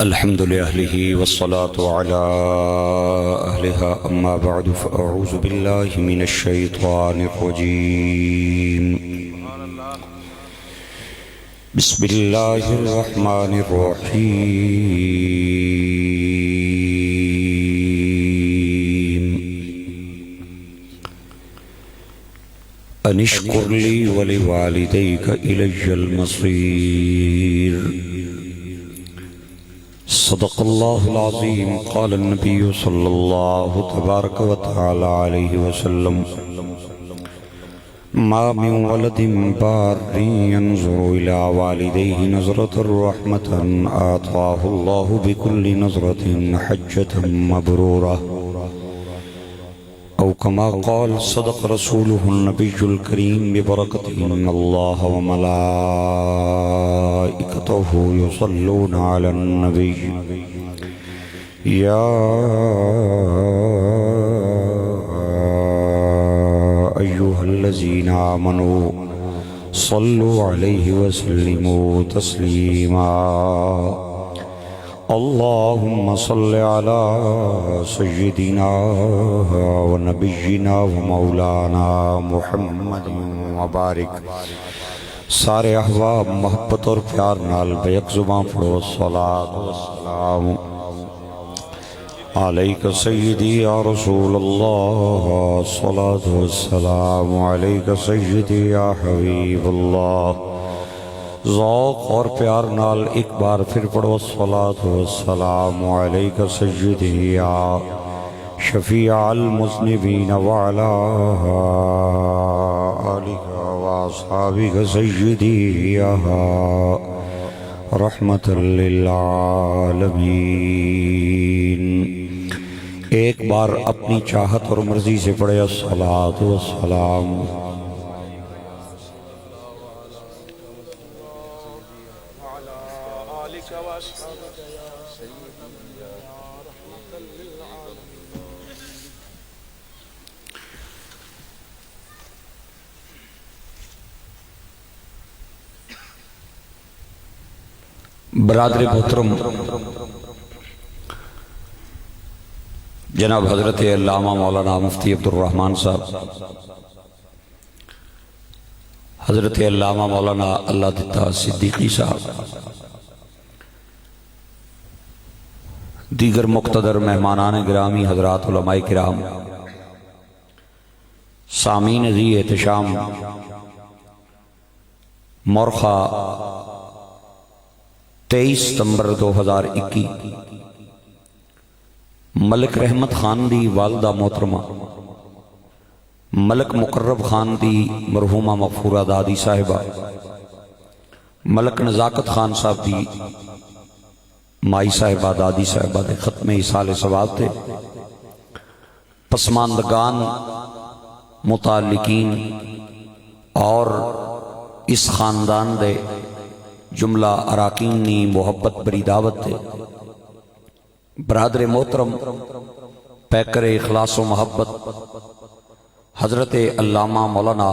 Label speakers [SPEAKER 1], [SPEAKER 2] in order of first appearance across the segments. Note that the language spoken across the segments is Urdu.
[SPEAKER 1] الحمد لأهله والصلاة على أهلها أما بعد فأعوذ بالله من الشيطان الرجيم بسم الله الرحمن الرحيم أن اشكر لي ولوالديك إلي المصير صدق الله العظيم. قال النبي صلى الله تبارك وتعالى عليه وسلم ما من ولد بار ينظر إلى والديه نظرة رحمة آتاه الله بكل نظرة حجة مبرورة أو كما قال صدق رسوله النبي الكريم ببركة إن الله وملائكته يصلون على النبي يا أيها الذين آمنوا صلوا عليه وسلموا تسليما. اللهم صل على سيدنا ونبينا ومولانا محمد وبارک. سارے احباب محبت اور پیار نال بیک زبان پڑھو الصلاۃ والسلام علیک سیدی یا رسول اللہ، الصلاۃ والسلام علیک سیدی یا حبیب اللہ. ذوق اور پیار نال ایک بار پھر پڑھو الصلاۃ والسلام علیک سیدی یا شفیع المذنبین وعلی آلک واصحابک سیدی یا رحمت للعالمین. ایک بار اپنی چاہت اور مرضی سے پڑھے الصلاۃ والسلام. برادر محترم، جناب حضرت علامہ مولانا مفتی عبد الرحمن صاحب، حضرت علامہ مولانا اللہ دتا صدیقی صاحب، دیگر مقتدر مہمانان گرامی حضرات علماء کرام، سامعین ذی احتشام، مورخہ 23 ستمبر 2021 ملک رحمت خان دی والدہ محترمہ ملک مقرب خان دی مرحومہ مغفورہ دادی صاحبہ، ملک نزاکت خان صاحب دی مائی صاحبہ دادی صاحبہ دے ختم ایصال ثواب تے پسماندگان، متعلقین اور اس خاندان دے جملہ اراکینی محبت بری دعوت تے برادر محترم پیکر اخلاص و محبت حضرت علامہ مولانا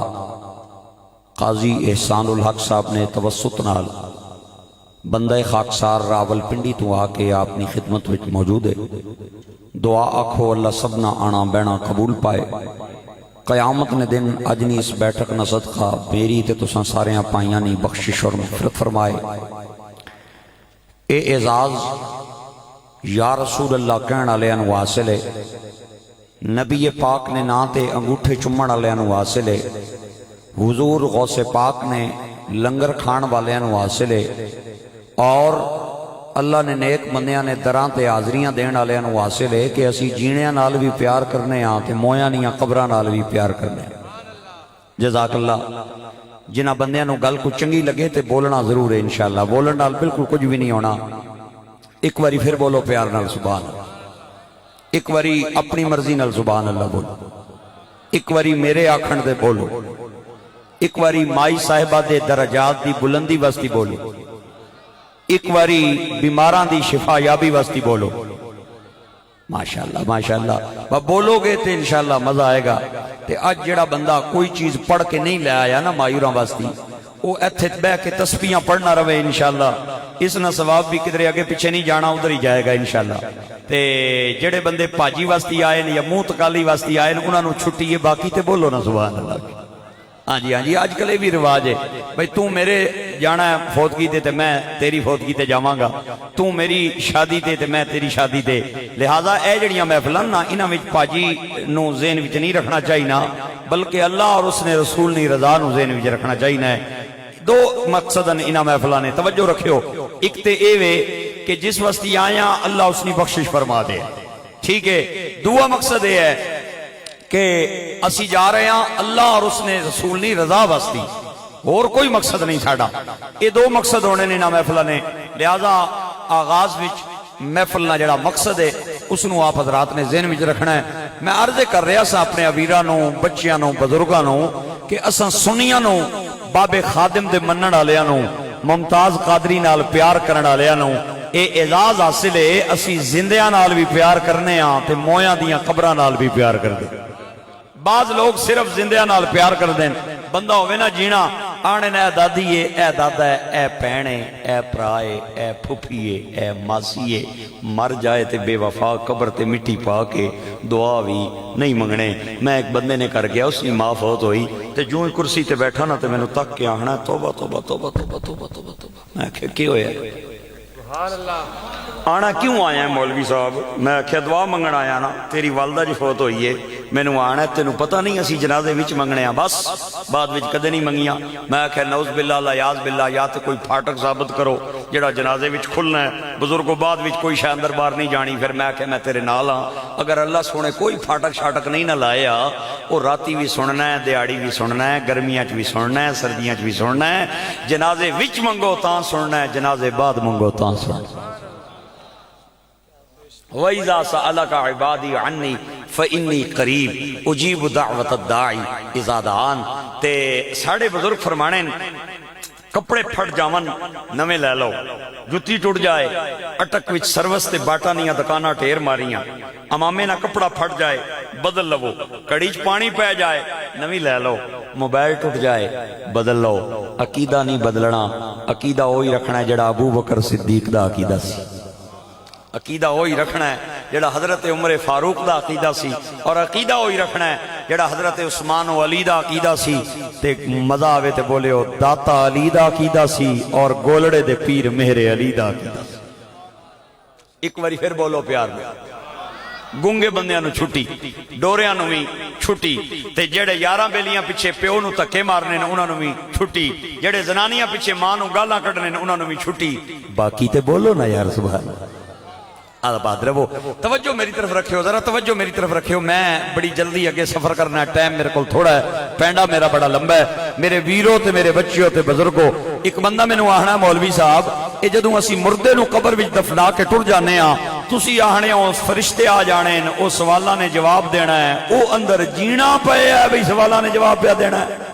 [SPEAKER 1] قاضی احسان الحق صاحب نے توسط نال بندہ خاکسار راول پنڈی تو آ کے اپنی خدمت وچ موجود ہے. دعا آکھو اللہ سبنا آنا بینا قبول پائے. قیامت نے دن اجنی اس بیٹھک نہ صدقہ میری تے تساں ساریاں پائیاں نی بخشش اور مغفرت فرمائے. اے اعزاز یا رسول اللہ کہن والے نو حاصل ہے، نبی پاک نے نا تے انگوٹھے چمن والے نو حاصل ہے، حضور غوث پاک نے لنگر کھان والے نو حاصل ہے، اور اللہ نے نیک بندیاں نے دراں تے حاضریاں دین والے نو حاصل ہے کہ اسی جینیاں نال بھی پیار کرنے ہاں تے مویاں نیاں قبراں نال بھی پیار کرنے. جزاک اللہ. جنہ بندیاں نو گل کو چنگی لگے تے بولنا ضرور ہے انشاءاللہ. بولن نال بالکل کچھ بھی نہیں ہونا. ایک واری پھر بولو پیار نال سبحان اللہ. ایک واری اپنی مرضی نال سبحان اللہ بولو. ایک واری میرے آکھن دے بولو. ایک واری مائی صاحبہ دے درجات دی بلندی واسطی بولو. ایک واری بیماراں دی شفا یابی واسطی بولو. ماشاءاللہ ماشاءاللہ بولو گے تو انشاءاللہ مزہ آئے گا. تے آج جڑا بندہ کوئی چیز پڑھ کے نہیں لے آیا نا مایوراں واسطی، وہ ایتھے بہ کے تسبیحاں پڑھنا رہے انشاءاللہ اس نہ ثواب بھی کدھر اگے پیچھے نہیں جانا ادھر ہی جائے گا انشاءاللہ تے جڑے بندے پاجی واسطے آئے یا منہ تکالی واسطے آئے انہوں نے چھٹی ہے باقی تے بولو نا سبحان اللہ ہاں جی آج کل یہ بھی رواج ہے بھائی تو میرے جانا ہے فوتگی تے میں تیری فوتگی تے جاواں گا تو میری شادی تے میں تیری شادی تے لہذا اے جڑیاں محفلاں نا انہاں وچ پاجی نو ذہن وچ نہیں رکھنا چاہیے نا بلکہ اللہ اور اس نے رسول نے رضا نو ذہن وچ رکھنا چاہیے نا دو مقصد انہاں محفلاں نے توجہ رکھیو ایک تے اے وے کہ جس واسطے آیا اللہ اس نے بخشش فرما دے ٹھیک ہے دوسرا مقصد یہ ہے کہ اسی جا رہے ہیں اللہ اور اس نے رسول نہیں رضا واسطی اور کوئی مقصد نہیں ساڑا یہ دو مقصد ہونے نے نا محفلہ نے لہذا آغاز وچ محفل نہ جڑا مقصد ہے اس نو آپ حضرات نے ذہن وچ رکھنا ہے میں عرض کر رہا سا اپنے ابیراں نو بچیاں نو بزرگاں نو کہ اساں سنیاں نو باب خادم دے منن والیاں نو ممتاز قادری نال پیار کرن والیاں نو اے اعزاز حاصل ہے اسی زندیاں نال بھی پیار کرنے ہاں تے مویاں دیاں قبراں نال بھی پیار کردے بعض لوگ صرف زندیاں نال پیار کر دیں بندہ ہوئے نا جینا آنے اے دادی ہے اے دادا ہے اے پہنے اے پرائے اے پھپیے اے ماسیے مر جائے تے بے وفا قبر تے مٹی پا کے دعا بھی نہیں منگنے میں ایک بندے نے کر گیا اس کی ماں فوت ہوئی تے جو ہی کرسی تے بیٹھا نا تے میں نے تک کے آہنا توبہ توبہ توبہ توبہ توبہ توبہ توبہ میں کہا کیا ہویا آنا کیوں آیا ہے مولوی صاحب میں کہا دعا منگن آیا نا تیری والدہ جی فوت ہوئی ہے میں نے آنا ہے تینوں پتہ نہیں اسی جنازے وچ منگنے ہیں بس بعد وچ کدے نہیں منگیاں میں کہا نعوذ باللہ اللہ یاز باللہ یا تے کوئی پھاٹک ثابت کرو جڑا جنازے وچ کھلنا ہے بزرگوں بعد وچ کوئی شے اندر باہر نہیں جانی پھر میں کہا میں تیرے نال ہاں اگر اللہ سونے کوئی پھاٹک شاٹک نہیں نہ لایا وہ راتی بھی سننا ہے دیہاڑی بھی سننا ہے گرمیاں چ بھی سننا ہے سردیاں چ بھی سننا ہے جنازے وچ منگو تاں سننا ہے جنازے بعد منگو تاں سننا ہے وَإِذَا سَأَلَكَ عِبَادِي عَنِّي فَإِنِّي قَرِيب اُجِيبُ دَعْوَةَ الدَّاعِ اِذَا دَعَانِ تے ساڑھے بزرگ فرمانے کپڑے پھٹ جاون نویں لے لو جتی ٹوٹ جائے اٹک وچ سروس تے باٹانیاں دکانہ ٹیر ماریاں امامے نہ کپڑا پھٹ جائے بدل لو کڑیچ پانی پہ جائے نویں لے لو موبائل ٹوٹ جائے بدل لو عقیدہ نہیں بدلنا عقیدہ وہی رکھنا ہے جڑا ابو بکر صدیق دا عقیدہ سی عقیدہ وہی رکھنا ہے جڑا حضرت عمر فاروق دا عقیدہ سی اور عقیدہ وہی رکھنا ہے جڑا حضرت عثمان و علی دا عقیدہ سی تے مزہ آوے تے بولے ہو داتا علی دا عقیدہ سی اور گولڑے دے پیر مہر علی دا عقیدہ سی ایک باری پھر بولو پیار میں گونگے بندیاں نو چھٹی ڈوریاں نو بھی چھٹی تے جڑے یاراں بیلیاں پیچھے پیو نو تکے مارنے انہاں نو بھی چھٹی جڑے زنانیاں پیچھے ماں نو گالاں کڈنے انہاں نو بھی چھٹی باقی تے بولو نا یار سبحان اللہ آباد رہو توجہ میری طرف رکھیو ذرا توجہ میری طرف رکھیو میں بڑی جلدی اگے سفر کرنا ہے ٹائم میرے کو تھوڑا ہے پینڈا میرا بڑا لمبا ہے میرے ویروں تے میرے بچیوں تے بزرگوں ایک بندہ میں نو آہنا مولوی صاحب اے جدوں اسی مردے نو قبر وچ دفنا کے ٹر جانے ہاں تسی آہنے ہو فرشتے آ جانے او سوالاں نے جواب دینا ہے او اندر جینا پئے ہے بھئی سوالاں نے جواب پہ دینا ہے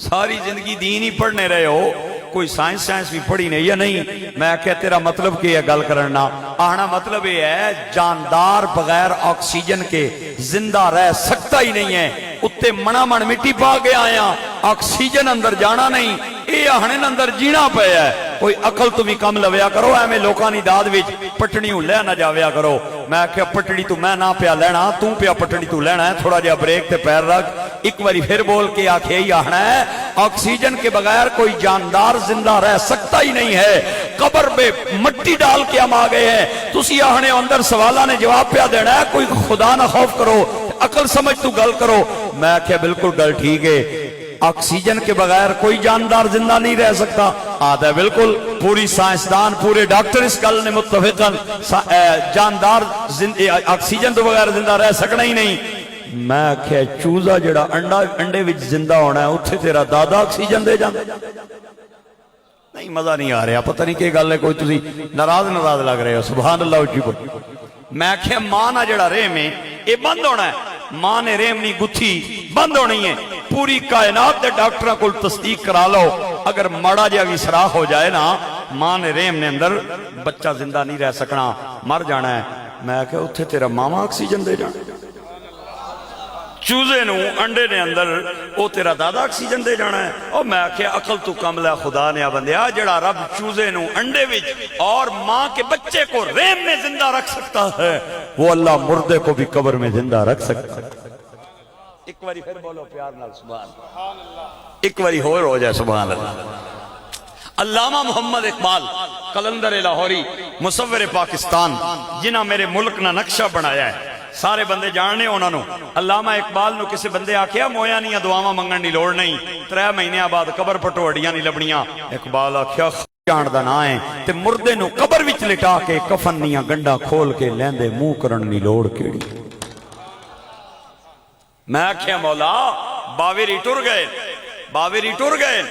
[SPEAKER 1] ساری زندگی دین ہی پڑھنے رہے ہو کوئی سائنس بھی پڑھی نہیں یا نہیں میں کہ تیرا مطلب کیا ہے گل کرنا آنا مطلب یہ ہے جاندار بغیر آکسیجن کے زندہ رہ سکتا ہی نہیں ہے اتے منا من مٹی پا کے آیا آکسیجن اندر جانا نہیں اے آہنے اندر جینا پہ ہے کوئی عقل تو بھی کم لویا کرو ایمیں لوکانی داد وچ پٹنی ہوں لے نہ جاویا کرو میں کہ پٹڑی تو میں نہ پیا لینا تو پیا پٹڑی تو لینا ہے تھوڑا جا بریک تے پیر رکھ ایک باری پھر بول کے آکھے ہی آہنا ہے آکسیجن کے بغیر کوئی جاندار زندہ رہ سکتا ہی نہیں ہے قبر پہ مٹی ڈال کے ہم آگئے ہیں تسی آہنے اندر سوالہ نے جواب پیا دینا ہے کوئی خدا نہ خوف کرو عقل سمجھ تو گل کرو میں کہ بالکل گل ٹھیک ہے آکسیجن کے بغیر کوئی جاندار زندہ نہیں رہ سکتا آدھا ہے بالکل پوری سائنسدان پورے ڈاکٹر اس گل نے متفقاً جاندار آکسیجن تو بغیر زندہ رہ سکنا ہی نہیں میں کہ چوزا جڑا انڈے وچ زندہ ہونا ہے اتھے تیرا دادا آکسیجن دے جاندے نہیں مزہ نہیں آ رہا پتہ نہیں کہ گل ہے کوئی تسی ناراض لگ رہے ہو سبحان اللہ اچھی کو میں کہ ماں نہ جڑا رحم ہے یہ بند ہونا ہے ماں نے رحم نہیں گتھی بند ہونی ہے پوری کائنات دے ڈاکٹروں کو تصدیق کرا لو اگر مڑا جا بھی سراخ ہو جائے نا ماں نے رحم نے اندر بچہ زندہ نہیں رہ سکنا مر جانا ہے میں کہ اتھے تیرا ماما آکسیجن دے جانا چوزے نو انڈے نے اندر او تیرا دادا آکسیجن دے جانا ہے. او میں آکھیا عقل تو کم ہے خدا نے بندیا, جڑا رب چوزے نو انڈے وچ اور ماں کے بچے کو رحم میں زندہ رکھ سکتا ہے, وہ اللہ مردے کو بھی قبر میں زندہ رکھ سکتا ہے. ایک باری پھر بولو پیار نال سبحان اللہ, ایک باری اور ہو جائے سبحان اللہ. علامہ محمد اقبال قلندر لاہوری مصور پاکستان جنہاں میرے ملک نہ نقشہ بنایا ہے, سارے بندے جاننے انہوں نے. علامہ اقبال نو کسی بندے آکھیا مویا نہیں دعاواں منگن دی لوڑ نہیں, 3 مہینے بعد قبر پٹو ہڈیاں نہیں لبنیاں. اقبال آکھیا جان دا نہ ہے تے مردے نو قبر وچ لٹا کے کفن نیاں گنڈا کھول کے لیندے منہ کرن دی لوڑ کیڑی. میں آکھیا مولا باویری ٹر گئے, باویری ٹر گئے,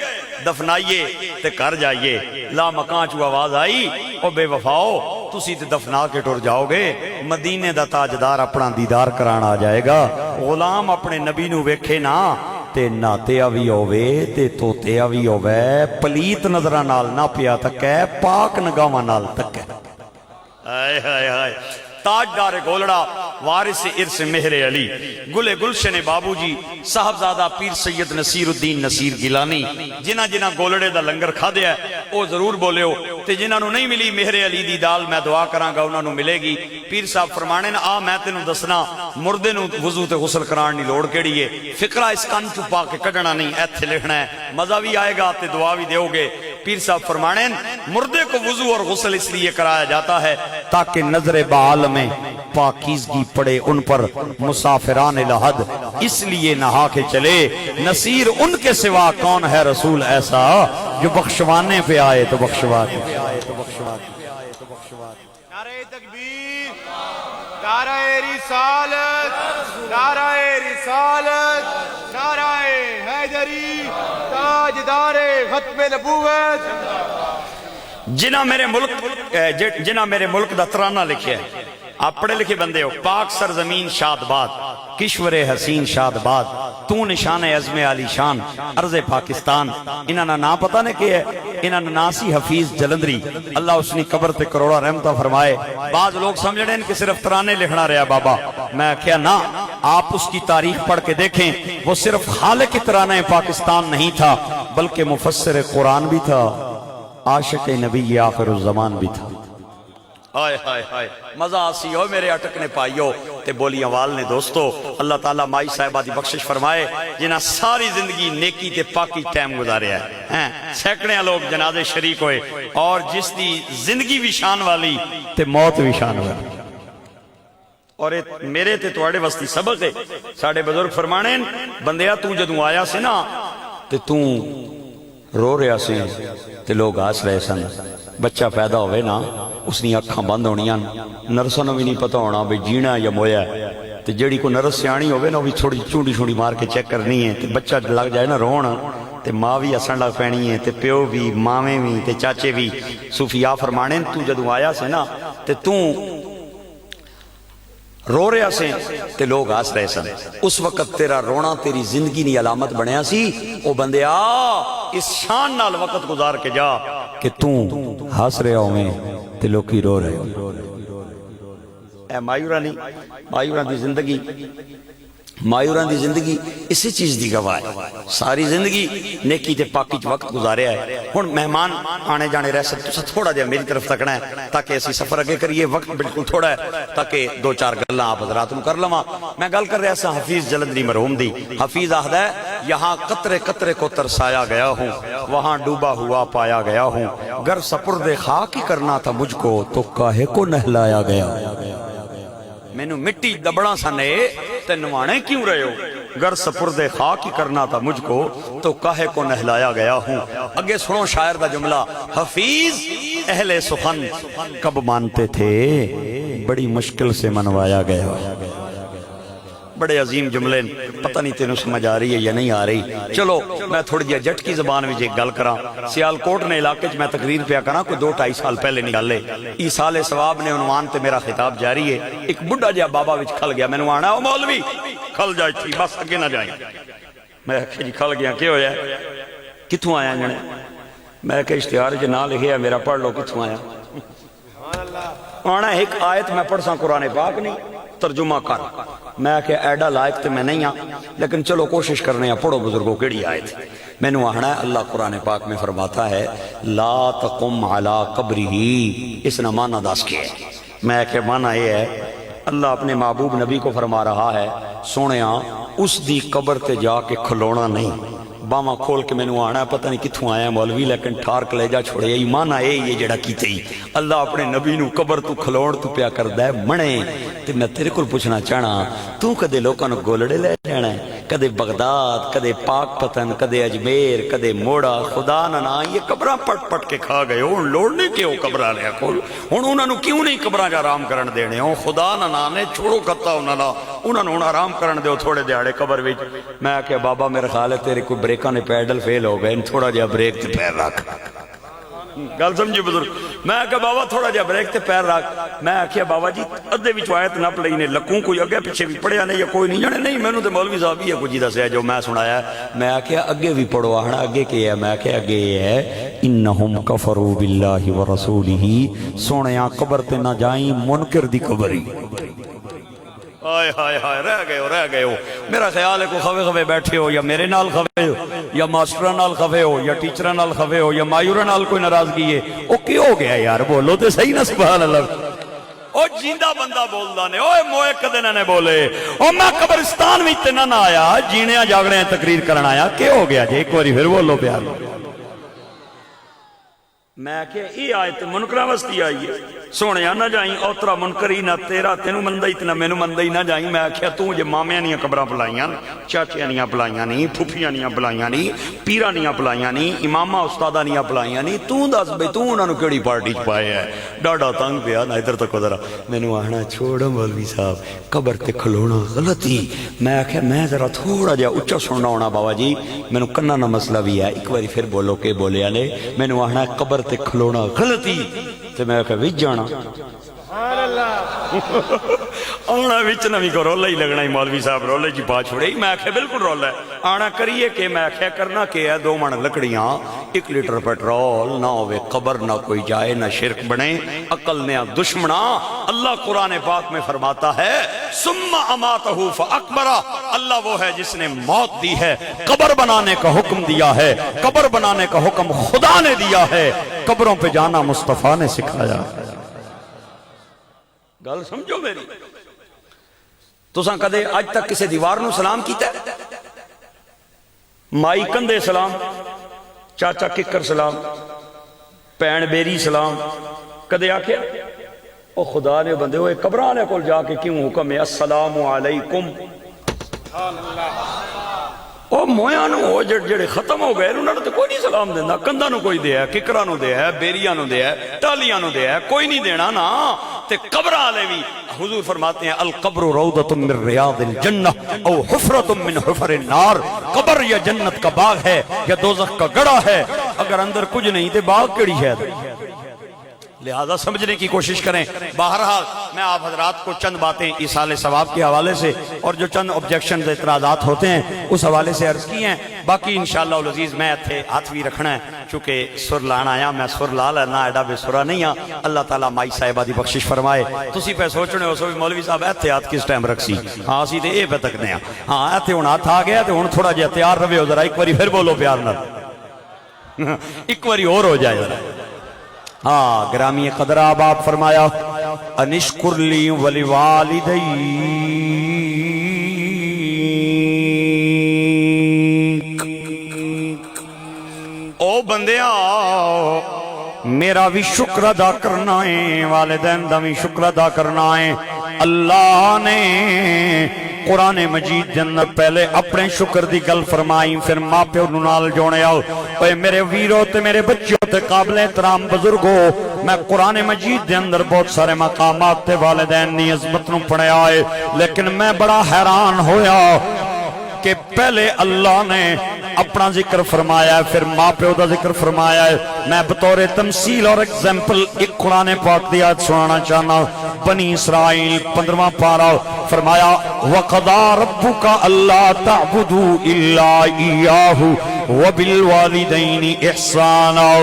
[SPEAKER 1] دفنائیے تے کر جائیے. لا مکان چو آواز آئی او بے وفاؤ تسی تے دفنا کے ٹر جاؤ گے, مدینے دا تاجدار اپنا دیدار کران آ جائے گا. غلام اپنے نبی نو ویکھے نا تے ناتیا بھی ہووے تے توتیا بھی ہووے, پلیت نظراں نال نہ پیا تکے پاک نگاواں نال تکے. ہائے ہائے ہائے. تاجدار گولڑا وارث ارث مہر علی گلے گلشن بابو جی صاحبزادہ پیر سید نصیر الدین نصیر گیلانی, جنہ جنہ گولڑے دا لنگر کھا دیا ہے او ضرور بولے ہو, تے جنہ نو نہیں ملی مہر علی دی دال میں دعا کراں گا انہاں نو ملے گی. پیر صاحب فرمانے نا آ میں تینوں دسنا مردے نو وضو تے غسل کران دی لوڑ کیڑی ہے, فقرہ اس کان چھپا کے کڈنا نہیں, ایتھے لکھنا ہے, مزہ بھی آئے گا تے دعا بھی دیو گے. پیر صاحب فرمانے مردے کو وضو اور غسل اس لیے کرایا جاتا ہے تاکہ نظر بال میں پاکیزگی پڑے ان پر مسافران لحد, اس لیے نہا کے چلے. نصیر ان کے سوا کون ہے رسول ایسا جو بخشوانے پہ آئے تو بخشوانے.
[SPEAKER 2] نعرہ تکبیر, نعرہ رسالت, نعرہ رسالت, نعرہ حیدری, تاجدار ختم نبوت.
[SPEAKER 1] جنہ میرے ملک دا ترانہ لکھے ہے, آپ پڑھے لکھے بندے ہو. پاک سرزمین شاد باد, کشور حسین شاد باد, تو نشان عزم علی شان, عرض پاکستان. انہاں نا پتہ نے کہ ہے, انہاں نا سی حفیظ جلندری, اللہ اس نے قبر تے کروڑا رحمتہ فرمائے. بعض لوگ سمجھ رہے ہیں کہ صرف ترانے لکھنا رہا بابا, میں کیا نا آپ اس کی تاریخ پڑھ کے دیکھیں, وہ صرف خالق ترانہ پاکستان نہیں تھا بلکہ مفسر قرآن بھی تھا, عاشق نبی آخر الزمان بھی تھا. آئے ہائے ہائے مزہ آسی ہو میرے اٹکنے پائیو تے بولی وال نے. دوستو اللہ تعالیٰ مائی صاحبہ دی بخشش فرمائے جنہاں ساری زندگی نیکی تے پاکی ٹائم گزارے ہیں. سینکڑے لوگ جنازے شریک ہوئے, اور جس دی زندگی بھی شان والی تے موت بھی شان والی. اور میرے تے توڑے وستی سبق ہے, ساڑھے بزرگ فرمانے بندیا تو جدوں آیا سے نا تے تو رو رہا سے تے لوگ آس رہے سن. بچہ پیدا ہوئے نا اس نے اکھاں بند ہونیاں, نرسوں نے بھی نہیں پتہ ہونا بھی جینا یا مویا ہے, تے جیڑی کو نرس سیانی ہوئے نا وہ بھی تھوڑی چونڈی چھوڑی مار کے چیک کرنی ہے. تے بچہ لگ جائے نا رونا تے ماں بھی اسن لگ پینی ہے, تے پیو بھی, ماویں بھی, تے چاچے بھی. صوفیاء فرمانے تو جدوں آیا سے نا تے تو رو رہا سے تے لوگ آس رہے سن. اس وقت تیرا رونا تیری زندگی نی علامت بنیا سی. او بندے اس شان نال وقت گزار کے جا کہ تو ہس رہے ہوئے تے لوکی رو رہے ہو. اے مایوران دی زندگی اسی چیز دی گواہ ہے. ساری زندگی نیکی تے پاکی چ وقت گزاریا ہے. ہن مہمان آنے جانے رہ سکتے تو تھوڑا جہا میری طرف تکنا ہے تاکہ اسی سفر اگے کریے. وقت بالکل تھوڑا ہے تاکہ 2-4 گلاں آپ حضرات نوں کر لواں. میں گل کر رہا سا حفیظ جلندری مرحوم دی. حفیظ آخدا ہے یہاں قطرے قطرے کو ترسایا گیا ہوں, وہاں ڈوبا ہوا پایا گیا ہوں. گر سپرد خاک ہی کرنا تھا مجھ کو تو کاہے کو نہلایا گیا. مینوں مٹی دبڑا سنے تے نوانے کیوں رہے ہو, گر سپرد خاک ہی کرنا تھا مجھ کو تو کاہے کو نہلایا گیا ہوں. اگے سنو شاعر دا جملہ, حفیظ اہل سخن کب مانتے تھے بڑی مشکل سے منوایا گیا. بڑے عظیم جملے, پتہ نہیں تینوں سمجھ آ رہی ہے یا نہیں آ رہی. چلو میں تھوڑی جی جٹ کی زبان میں ایک گل کراں. سیالکوٹ نے علاقے میں تقریر پیا کراں, کوئی 2-2.5 سال پہلے نکالے. ایصال ثواب نے عنوان تے میرا خطاب جاری ہے. ایک بڑھا جہا بابا وچ کھل گیا, مینوں آنا او مولوی کھل جائے تھی بس اگے نہ جائیں. میں کہ جی کھل گیا, کی ہویا کتھوں آیا جنے؟ میں کہ اشتہار جو نہ لکھے ہے میرا پڑھ لو کتھوں آیا. آنا ایک آیت میں پڑھ ساں قرآن پاک نہیں, ترجمہ کر. میں کہ ایڈا لائق تے میں نہیں ہاں لیکن چلو کوشش کرنے ہیں. پڑھو بزرگوں کیڑی آیت میں نے آہنا ہے. اللہ قرآن پاک میں فرماتا ہے لا تقم علی قبرہ. اس نے معنی دس کیا ہے. میں کہ معنی یہ ہے اللہ اپنے محبوب نبی کو فرما رہا ہے سونیا اس دی قبر تے جا کے کھلونا نہیں. باواں کھول کے مینوں آنا پتہ نہیں کتھوں آیا مولوی لیکن ٹھار کلیجا چھوڑے ایمان آئے یہ جڑا کیتے ہی اللہ اپنے نبی نو قبر تو کھلوڑ تو پیا کردا ہے منے. تے میں تیرے کول پوچھنا چاہنا تو کدے لوکاں نو گولڑے لے جانا ہے کدے بغداد کدے پاک پتن کدے اجمیر کدے موڑا خدا نہ یہ قبراں پٹ پٹ کے کھا گئے ہو لوڑ نہیں کہ وہ قبراں لے کول ہن انہاں نو کیوں نہیں قبراں جا آرام کرن دینے ہو خدا نہ نے چھوڑو کتا انہاں نو آرام کرن دیو تھوڑے دیہاڑے قبر وچ. میں کہ بابا میرا خیال ہے تیرے کوئی بریکاں نے پیڈل فیل ہو گئے تھوڑا جہا بریک تے پیر رکھ. گل سمجھی بزرگ. میں کہ بابا تھوڑا جہا بریک تے پیر رکھ. میں آخیا بابا جی ادھے وچ آیت نہ پڑھی نے لکوں کوئی اگے پیچھے بھی پڑھیا نہیں یا کوئی نہیں جانے نہیں مینوں تے مولوی صاحب ہی ہے کچھ دسیا جو میں سنایا. میں آخیا اگے بھی پڑھو. آہنا اگے کی ہے. میں آخیا اگے یہ ہے انہم کفروا باللہ ورسولہ. سونیا قبر تے نہ جائیں منکر دی قبر ہی. آئے ہائے ہائے رہ گئے ہو. میرا خیال ہے کوئی خوے خوے بیٹھے ہو یا میرے نال خوے ہو یا ماسٹرہ نال خوے ہو یا ٹیچرہ نال خوے ہو یا مایورہ نال کوئی ناراضگی ہے. او کیوں ہو گیا یار بولو تے صحیح نا سبحان اللہ. او جیندہ بندہ بولدا نے اوے موئے کدے نہ بولے. او میں قبرستان وچ تے نہ آیا جینے جاگنے تقریر کرن آیا. کیوں ہو گیا جی ایک باری پھر بولو پیار. میں کہ یہ آیت منکرہ وستی آئی ہے. سونیا نہ جائیں اوترا منکری نہ تیرا تینوں مندئی تے نہ مینوں مندئی نہ جائیں. میں آخیا تو جے مامیاں نیاں قبراں بلائیاں چاچیاں نیاں بلائیاں نہیں پھپھیاں نیاں بلائیاں نہیں پیراں نیاں بلائیاں نہیں اماماں استاداں نیاں بلائیاں نہیں تو دس بھئی تو انہاں نو کیڑی پارٹی چ پائے ہے. ڈاڈا تنگ پیا نہ ادھر تک ذرا مینوں آہنا چھوڑو مولوی صاحب قبر تے کھلونا غلطی. میں آخیا میں ذرا تھوڑا جہا اچا سننا ہونا بابا جی مینوں کنا نہ مسئلہ بھی ہے. ایک باری پھر بولو کہ بولیا نے. مینوں آہنا قبر تے کھلونا غلطی. تے میں آخیا وچ جانا آنا وچ نہ بھی کو رولا ہی لگنا ہی مولوی صاحب رولے جی پا چھوڑے. میں آخیا بالکل رولا ہے. آنا کریے کہ میں آخیا کرنا کہ ہے 2 من لکڑیاں 1 لیٹر پیٹرول نہ ہوئے قبر نہ کوئی جائے نہ شرک بنے عقل نے دشمنا. اللہ قرآن پاک میں فرماتا ہے ثم اماتہ فاکبرہ. اللہ وہ ہے جس نے موت دی ہے قبر بنانے کا حکم دیا ہے. قبر بنانے کا حکم خدا نے دیا ہے. قبروں پہ جانا مصطفیٰ نے سکھایا. گل سمجھو میری. تساں کدے اج تک کسی دیوار نو سلام کیتا ہے؟ مائی کندے سلام چاچا ککر سلام پین بیری سلام کدے آکھیا؟ او خدا نے بندے ہوئے قبرانے کول جا کے کیوں حکم ہے السلام علیکم. او مویاں نو جڑے ختم ہو گئے انہوں نے تو کوئی نہیں سلام دینا. کندہ نو کوئی دیا ہے ککرہ نو دیا ہے بیریاں نو دیا ہے ٹالیاں نو دیا ہے کوئی نہیں دینا نا. تے قبر آلے بھی حضور فرماتے ہیں القبر روضۃ من ریاض الجنہ او حفرۃ من حفر النار. قبر یا جنت کا باغ ہے یا دوزخ کا گڑھا ہے. اگر اندر کچھ نہیں تے باغ کیڑی ہے. لہذا سمجھنے کی کوشش کریں. بہرحال میں آپ حضرات کو چند باتیں ایصال ثواب کے حوالے سے اور جو چند آبجیکشنز اعتراضات ہوتے ہیں اس حوالے سے عرض کی ہیں. باقی انشاءاللہ العزیز میں اتھے ہاتھ بھی رکھنا ہے چونکہ سر لانا آیا. میں سر لا لینا ایڈا بے سرا نہیں ہاں. اللہ تعالیٰ مائی صاحبہ دی بخشش فرمائے. تسی پہ سوچنے ہو سو بھی مولوی صاحب ایتھے ہاتھ کس ٹائم رکھ سی. ہاں اسی تے اے پہ تکنے ہاں. ہاں ایتھے ہن ہاتھ آ گیا تے ہن تھوڑا جہا تیار رہے ہو ذرا ایک باری پھر بولو پیار نال ایک باری اور ہو جائے ذرا. ہاں گرامی قدر آپ فرمایا انشکر لی ولی والدی. او بندیاں میرا بھی شکر ادا کرنا ہے والدین دا بھی شکر ادا کرنا ہے. اللہ نے قرآن مجید جنت پہلے اپنے شکر دی گل فرمائی پھر ماں پیو نال جوڑے آؤ. اے میرے ویرو تے میرے بچوں تے قابل احترام بزرگو میں قرآن مجید دے اندر بہت سارے مقامات تے والدین نی عظمت نو پڑھیا ہے لیکن میں بڑا حیران ہویا کہ پہلے اللہ نے اپنا ذکر فرمایا ہے پھر ماں پیو دا ذکر فرمایا ہے. میں بطور تمثیل اور ایگزامپل ایک قرآن پاک دی آیت سنانا چاہنا. بنی اسرائیل 15واں پارہ فرمایا وَقَضَىٰ رَبُّكَ أَلَّا تَعْبُدُوا إِلَّا إِيَّاهُ وَبِالْوَالِدَيْنِ إِحْسَانًا.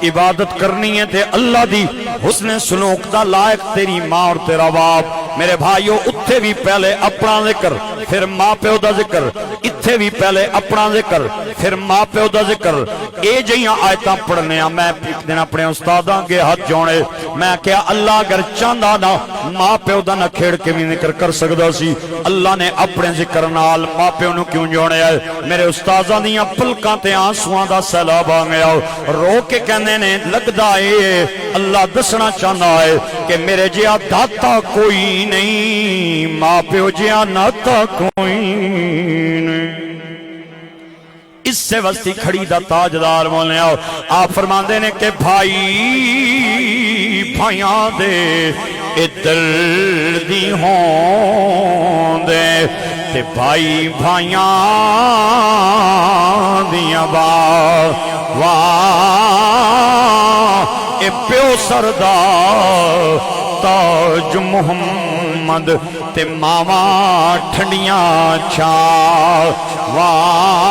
[SPEAKER 1] عبادت کرنی ہے تے اللہ دی حسن سلوک دا لائق تیری ماں اور تیرا باپ میرے بھائیو اتھے بھی پہلے اپنا ذکر پھر ماں پیو دا ذکر اتھے بھی پہلے اپنا ذکر پھر ماں پیو دا ذکر اے جیاں آیتاں پڑھنے ہیں میں ایک دن اپنے استاداں کے ہاتھ جوڑے میں کیا اللہ اگر چاہندا نا ماں پیو دا نہ کھیڑ کے بھی ذکر کر سکدا سی اللہ نے اپنے ذکر نال ماں پیو نو کیوں جوڑیا ہے میرے استاداں دیاں پلکاں تے آنسواں دا سیلاب آ گیا رو کے کہنے نے لگدا اے اللہ دسنا چاہنا ہے کہ میرے جیا داتا کوئی نہیں ماں پیو جیا ناتا کوئی نہیں اس سے وستی کھڑی دا تاجدار بولنے آؤ آپ فرماندے نے کہ بھائی بھائیاں دے ادھر دی ہوں دے تے بھائی بھائیاں دیاں واہ اے پیو سردار تاج محمد تے ماما ٹھنڈیاں چھا واہ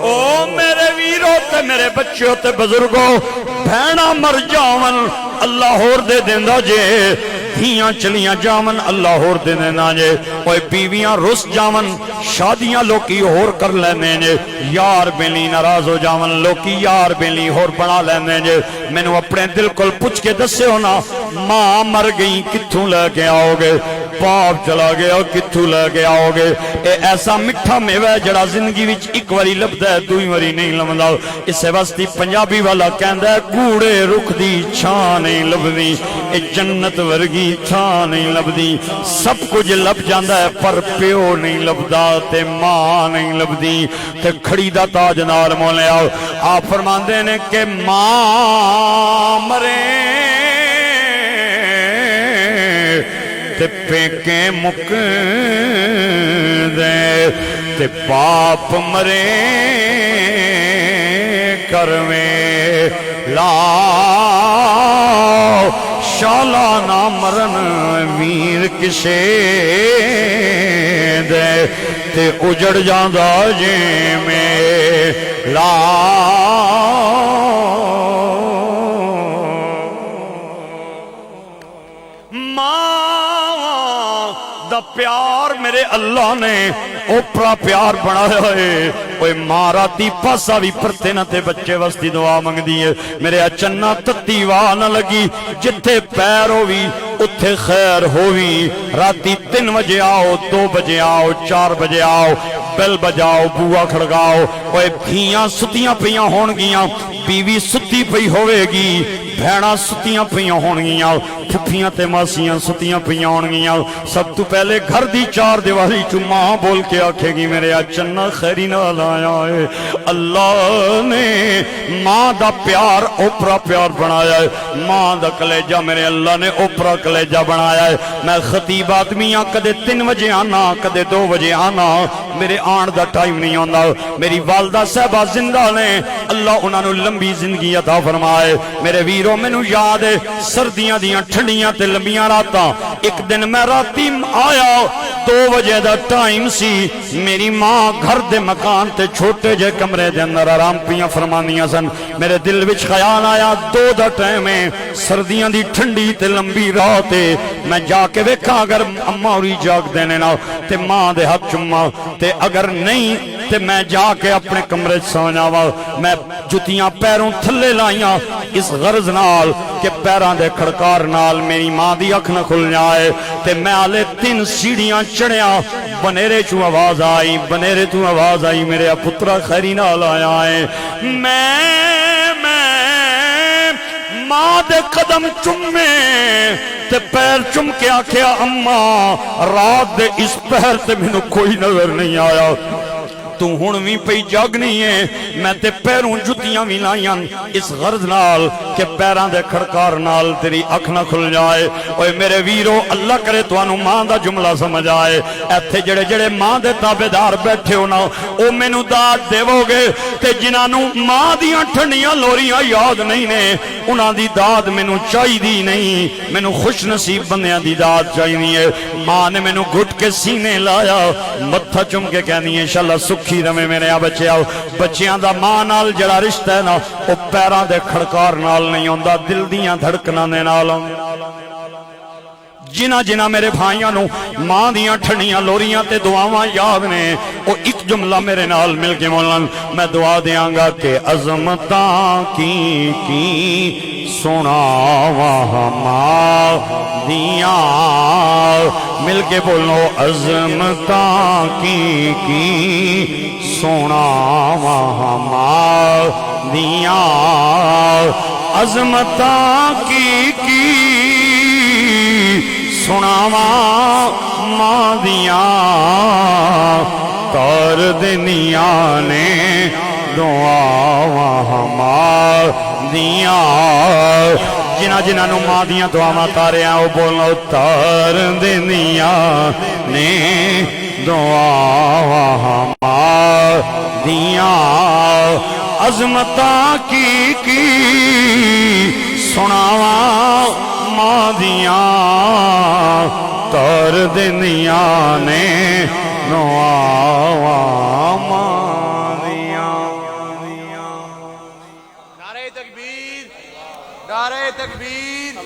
[SPEAKER 1] او میرے ویرو تے میرے بچوں تے بزرگوں بھینا مر جاون اللہ ہور دے دیندہ جے دھیاں چلیاں جامن اللہ ہور دے دینا جے اوے بیویاں رس جامن شادیاں لوکی ہور کر لینے جے یار بیلی ناراض ہو جامن لوکی یار بیلی ہور بنا لینے جے میں نے اپنے دل کو پوچھ کے دسے ہونا ماں مر گئی کتھوں لے کے آؤ گے باپ چلا گیا کتھوں لے کے آؤ گے اے ایسا مٹھا میوہ ہے جڑا زندگی وچ ایک واری لبدا ہے دوئی واری نہیں لبدا اس سے واسطے پنجابی والا کہندا ہے کوڑے رخ دی چھاں نہیں لبدی اے جنت ورگی چھاں نہیں لبدی سب کچھ لب جاندا ہے پر پیو نہیں لبدا تے ماں نہیں لبدی تے کھڑی دا تاجدار مولے آؤ آپ فرماندے نے کہ ماں مرے تے پیکے مک دے تے باپ مرے کرویں لا شالا نہ مرن ویر کسے دے تے اجڑ جاندہ جے میں لا دا پیار میرے اللہ نے اوپرا پیار بنایا ہے اوے ماراتی پاسا بھی پرتے نہ تے بچے وستی دعا منگ دیئے میرے اچنہ تتی واہ نہ لگی جتھے پیر ہووی اتھے خیر ہووی راتی 3 بجے آؤ 2 بجے آؤ 4 بجے آؤ بیل بجاؤ بوا کھڑگاؤ اوے دھیاں ستیاں پیاں ہون گیاں بیوی ستی پئی ہوئے گی بھیڑا ستیاں پیاں ہون گیاں پھپھیاں تے ماسیاں ستیاں پیاں ہون گیاں سب تو پہلے گھر دی 4 دیواری چو ماں بول کے آکھے گی میرے اچنہ خیری نہ لایا ہے اللہ نے ماں دا پیار اوپرا پیار بنایا ہے ماں دا کلیجہ میرے اللہ نے اوپرا کلیجہ بنایا ہے میں خطیب آدمیاں کدے 3 بجے آنا کدے 2 بجے آنا میرے آن دا ٹائم نہیں ہوندہ میری والدہ صاحبہ زندہ نے اللہ انہوں نے لمبی زندگی عطا فرمائے میرے ویروں میں نو یاد ہے سردیاں دیاں ٹھنڈیاں تے لمبیاں راتاں ایک دن میں راتی آیا 2 بجے دا ٹائم سی میری ماں گھر دے مکان تے چھوٹے جے کمرے دے اندر آرام پیاں فرمانیاں سن میرے دل وچ خیال آیا 2 دا ٹائم ہے سردیاں دی ٹھنڈی تے لمبی رات ہے میں جا کے ویکھاں اگر اماں ہوری جاگ دینے نا تے ماں دے ہاتھ چما تے اگر نہیں تے میں جا کے اپنے کمرے سو جاواں میں جتیاں پیروں تھلے لائیاں اس غرض نال کہ پیران دے کھڑکار نال میری ماں دی اکھ نہ کھل جائے تے میں آلے 3 سیڑھیاں چڑھیا بنیرے چوں آواز آئی بنیرے تو آواز آئی میرے پترا خیری نال آیا ہے میں ماں دے قدم چمے تے پیر چم کے آکھیا اماں رات دے اس پہر تے میں کوئی نظر نہیں آیا تو ہونویں پئی جاگنی ہے میں تے پیروں جتیاں بھی لائیاں اس غرض نال کہ پیران دے کھڑکار نال تیری اکھ نہ کھل جائے اوے میرے ویرو اللہ کرے تو انو ماں دا جملہ سمجھ آئے ایتھے جڑے جڑے ماں دے تابدار بیٹھے ہونا او میں نو داد دیو گے تے جنانو ماں دیاں ٹھنڈیاں لوریاں یاد نہیں نے انہاں دی داد میں نو چاہی دی نہیں میں نو خوش نصیب بندیاں دی داد چاہی نہیں ہے ماں نے میں نو گھٹ کے سینے لایا متھا چم کے کہنی ہے انشاءاللہ سکھ سکھی رہے میرے بچیاں بچیاں دا ماں نال جڑا رشتہ ہے نا او پیراں دے کھڑکار نال نہیں ہوندا دل دیاں دھڑکناں دے نال جنہ جنہ میرے بھائیاں نو ماں دیاں ٹھنڈیاں لوریاں تے دعاواں یاد نے او ایک جملہ میرے نال مل کے بولن میں دعا دیاں گا کہ عظمتاں کی سناواں ماں دیاں مل کے بولو عظمتاں کی سناواں ماں دیاں عظمتاں کی سناواں ماں دیاں کر دنیا نے دعاواں ماں دیاں جنہ جنہ نو ماں دیاں دعاواں تاریاں او بولو تر دنیا نے دعاواں ماں دیاں عظمتاں کی سناواں ماں دیاں تر دنیا نے دعاواں ماں دیاں
[SPEAKER 2] نعرہ تکبیر نعرہ تکبیر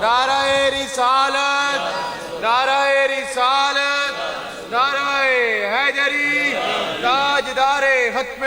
[SPEAKER 2] نعرہ رسالت نعرہ رسالت نعرہ حیدری تاجدار ختم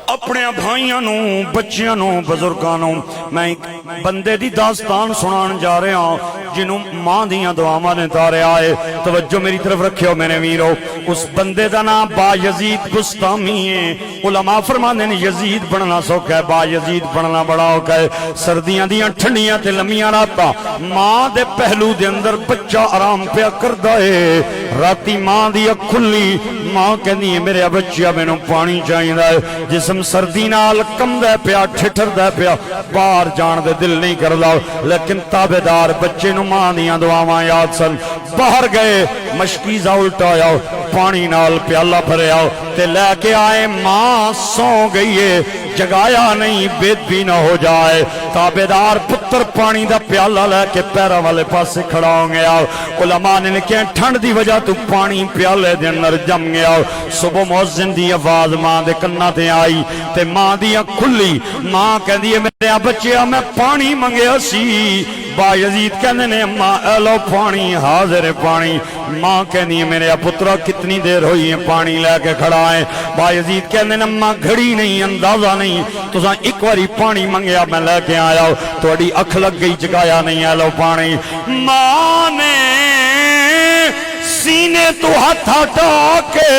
[SPEAKER 1] اپنے بھائیاں نو بچیاں نو بزرگاں نو میں ایک بندے دی داستان سنان جا رہا ہوں جنہوں ماں دیاں دعاواں نے تارے آئے توجہ میری طرف رکھیو میرے ویرو اس بندے دا نام با یزید بستامی ہے علماء فرمانے نے یزید بننا سوکھا ہے با یزید بننا بڑا ہوکا ہے سردیاں دیاں ٹھنڈیاں تے لمیاں راتا ماں دے پہلو دے اندر بچہ آرام پیا کردہ ہے راتی ماں دیا کھلی ماں کہنی ہے میرے بچیا میں نو پانی چاہیے ہے جسم سردی نال کم دے پیا ٹھٹر دے پیا باہر جان دے دل نہیں کر لاؤ لیکن تابدار بچے نو ماں دیاں دعاواں یاد سن باہر گئے مشکیزہ الٹایا پانی نال پیالہ بھرے آؤ تے لے کے آئے ماں سو گئی ہے جگایا نہیں بید بھی نہ ہو جائے تابدار پتر پانی دا پیالہ لے کے پیرہ والے پاس سے کھڑا ہوں گے آؤ علماء نے لکھے ٹھنڈ دی وجہ تو پانی پیالے دے اندر جم گیا صبح مؤذن دی آواز ماں دے کنہ تے آئی تے ماں دیا کھلی ماں کہہ دیئے میرے بچیا میں پانی منگیا سی با یزید کہنے نے اماں ایلو پانی حاضر پانی ماں کہنی ہے میرے پترہ کتنی دیر ہوئی ہے پانی لے کے کھڑا ہے با یزید کہنے نے اماں گھڑی نہیں اندازہ نہیں تو ساں ایک واری پانی منگیا میں لے کے آیا تو اڈی اکھ لگ گئی جگایا نہیں ایلو پانی ماں نے سینے تو ہاتھ ہٹا کے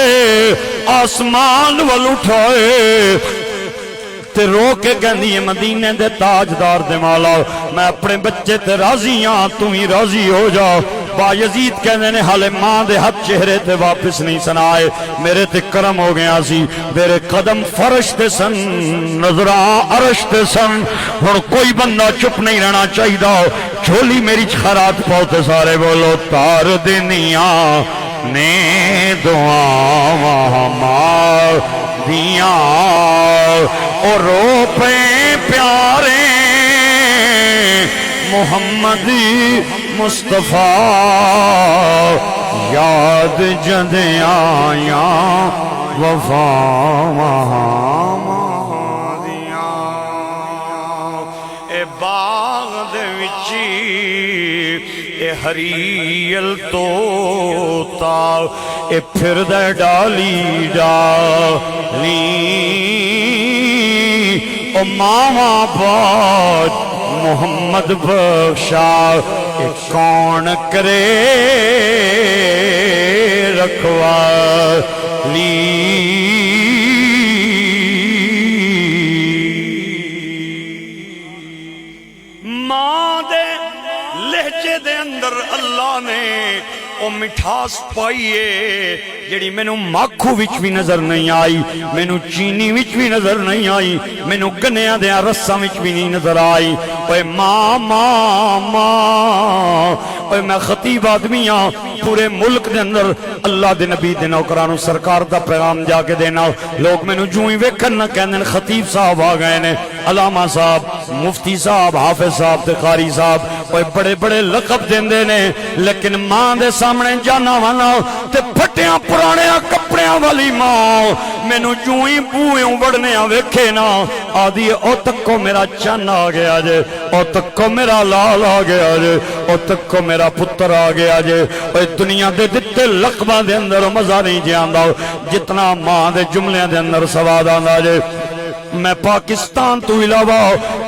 [SPEAKER 1] آسمان وال اٹھائے تے رو کے کہندی ہے مدینے دے تاجدار دے مولا میں اپنے بچے تے راضی ہاں تم ہی راضی ہو جاؤ با یزید کہنے نے حالے ماں دے ہاتھ چہرے تے واپس نہیں سنائے میرے تے کرم ہو گیا سی میرے قدم فرش تے سن نظران عرش تے سن اور کوئی بندہ چپ نہیں رہنا چاہیے جھولی میری خیرات پاؤتے سارے بولو تار دنیا نے دعاواں ماں دیاں اور رو پہ پیارے محمد مصطفیٰ یاد جد آیا وفا دیاں اے باغ دے وچی اے ہریل توتا اے پھر دے ڈالی ڈالی او ماما بات محمد بخشا اے کون کرے رکھوالی ماں دے لہجے دے اندر اللہ نے او مٹھاس پائیے جڑی میں نو مکھو وچ بھی نظر نہیں آئی میں نو چینی وچ بھی نظر نہیں آئی میں نو گنیاں دیاں رساں وچ بھی نہیں نظر آئی اوے ماں ماں ماں اوے میں خطیب آدمیاں پورے ملک دے اندر اللہ دے نبی دے نوکرانو سرکار دا پیغام جا کے دینا لوگ میں نو جوئی ویکھن نہ کہندے خطیب صاحب آ گئے نے علامہ صاحب مفتی صاحب حافظ صاحب تے قاری صاحب اوے بڑے بڑے لقب دیندے نے لیکن ماں دے سامنے جانا وانا تے پھٹیاں پرانے کپڑے والی ماں مینوں جوں ہی بوئیں بڑھنے ویکھے نا آدھی او تکو میرا چن آ گیا جے، او تکو میرا لال آ گیا جے، او تکو میرا پتر آ گیا جے۔ اوے دنیا دے دتے لقباں دے اندر مزہ نہیں جے آندا جتنا ماں دے جملیاں دے اندر سواد آندا جے۔ میں پاکستان تو علاوہ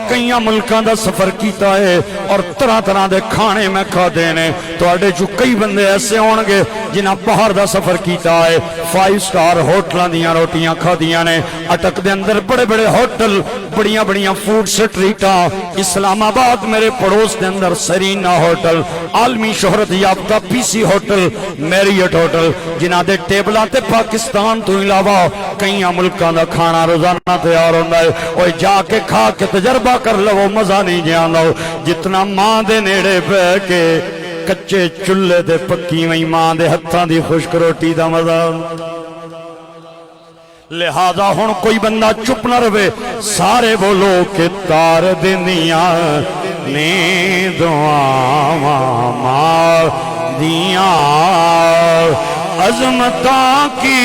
[SPEAKER 1] کئی ملکاں دا سفر کیتا ہے اور طرح طرح دے کھانے میں کھادے نے۔ تواڈے جو کئی بندے ایسے ہون گے جنہاں باہر دا سفر کیتا ہے، 5 سٹار ہوٹلاں دیاں روٹیاں کھادیاں نے، اٹک دے اندر بڑے بڑے ہوٹل، بڑیاں بڑیاں فوڈ سٹریٹاں۔ اسلام آباد میرے پڑوس دے اندر سرینا ہوٹل، عالمی شہرت یافتہ PC ہوٹل، میریٹ ہوٹل، جنہاں دے ٹیبلاں تے پاکستان تو علاوہ کئی ملکاں دا کھانا روزانہ تیار ہوندا ہے۔ اوے جا کے کھا کے تجربہ کر لو، مزہ نہیں جاندا جتنا ماں دے نیڑے بیٹھ کے کچے چولہے تے پکی ہوئی ماں دے ہتھاں دی خشک روٹی دا مزہ۔ لہذا ہن کوئی بندہ چپ نہ رہے، سارے بولو کہ تار دنیا نے دعاواں ماں دیاں عظمتاں کی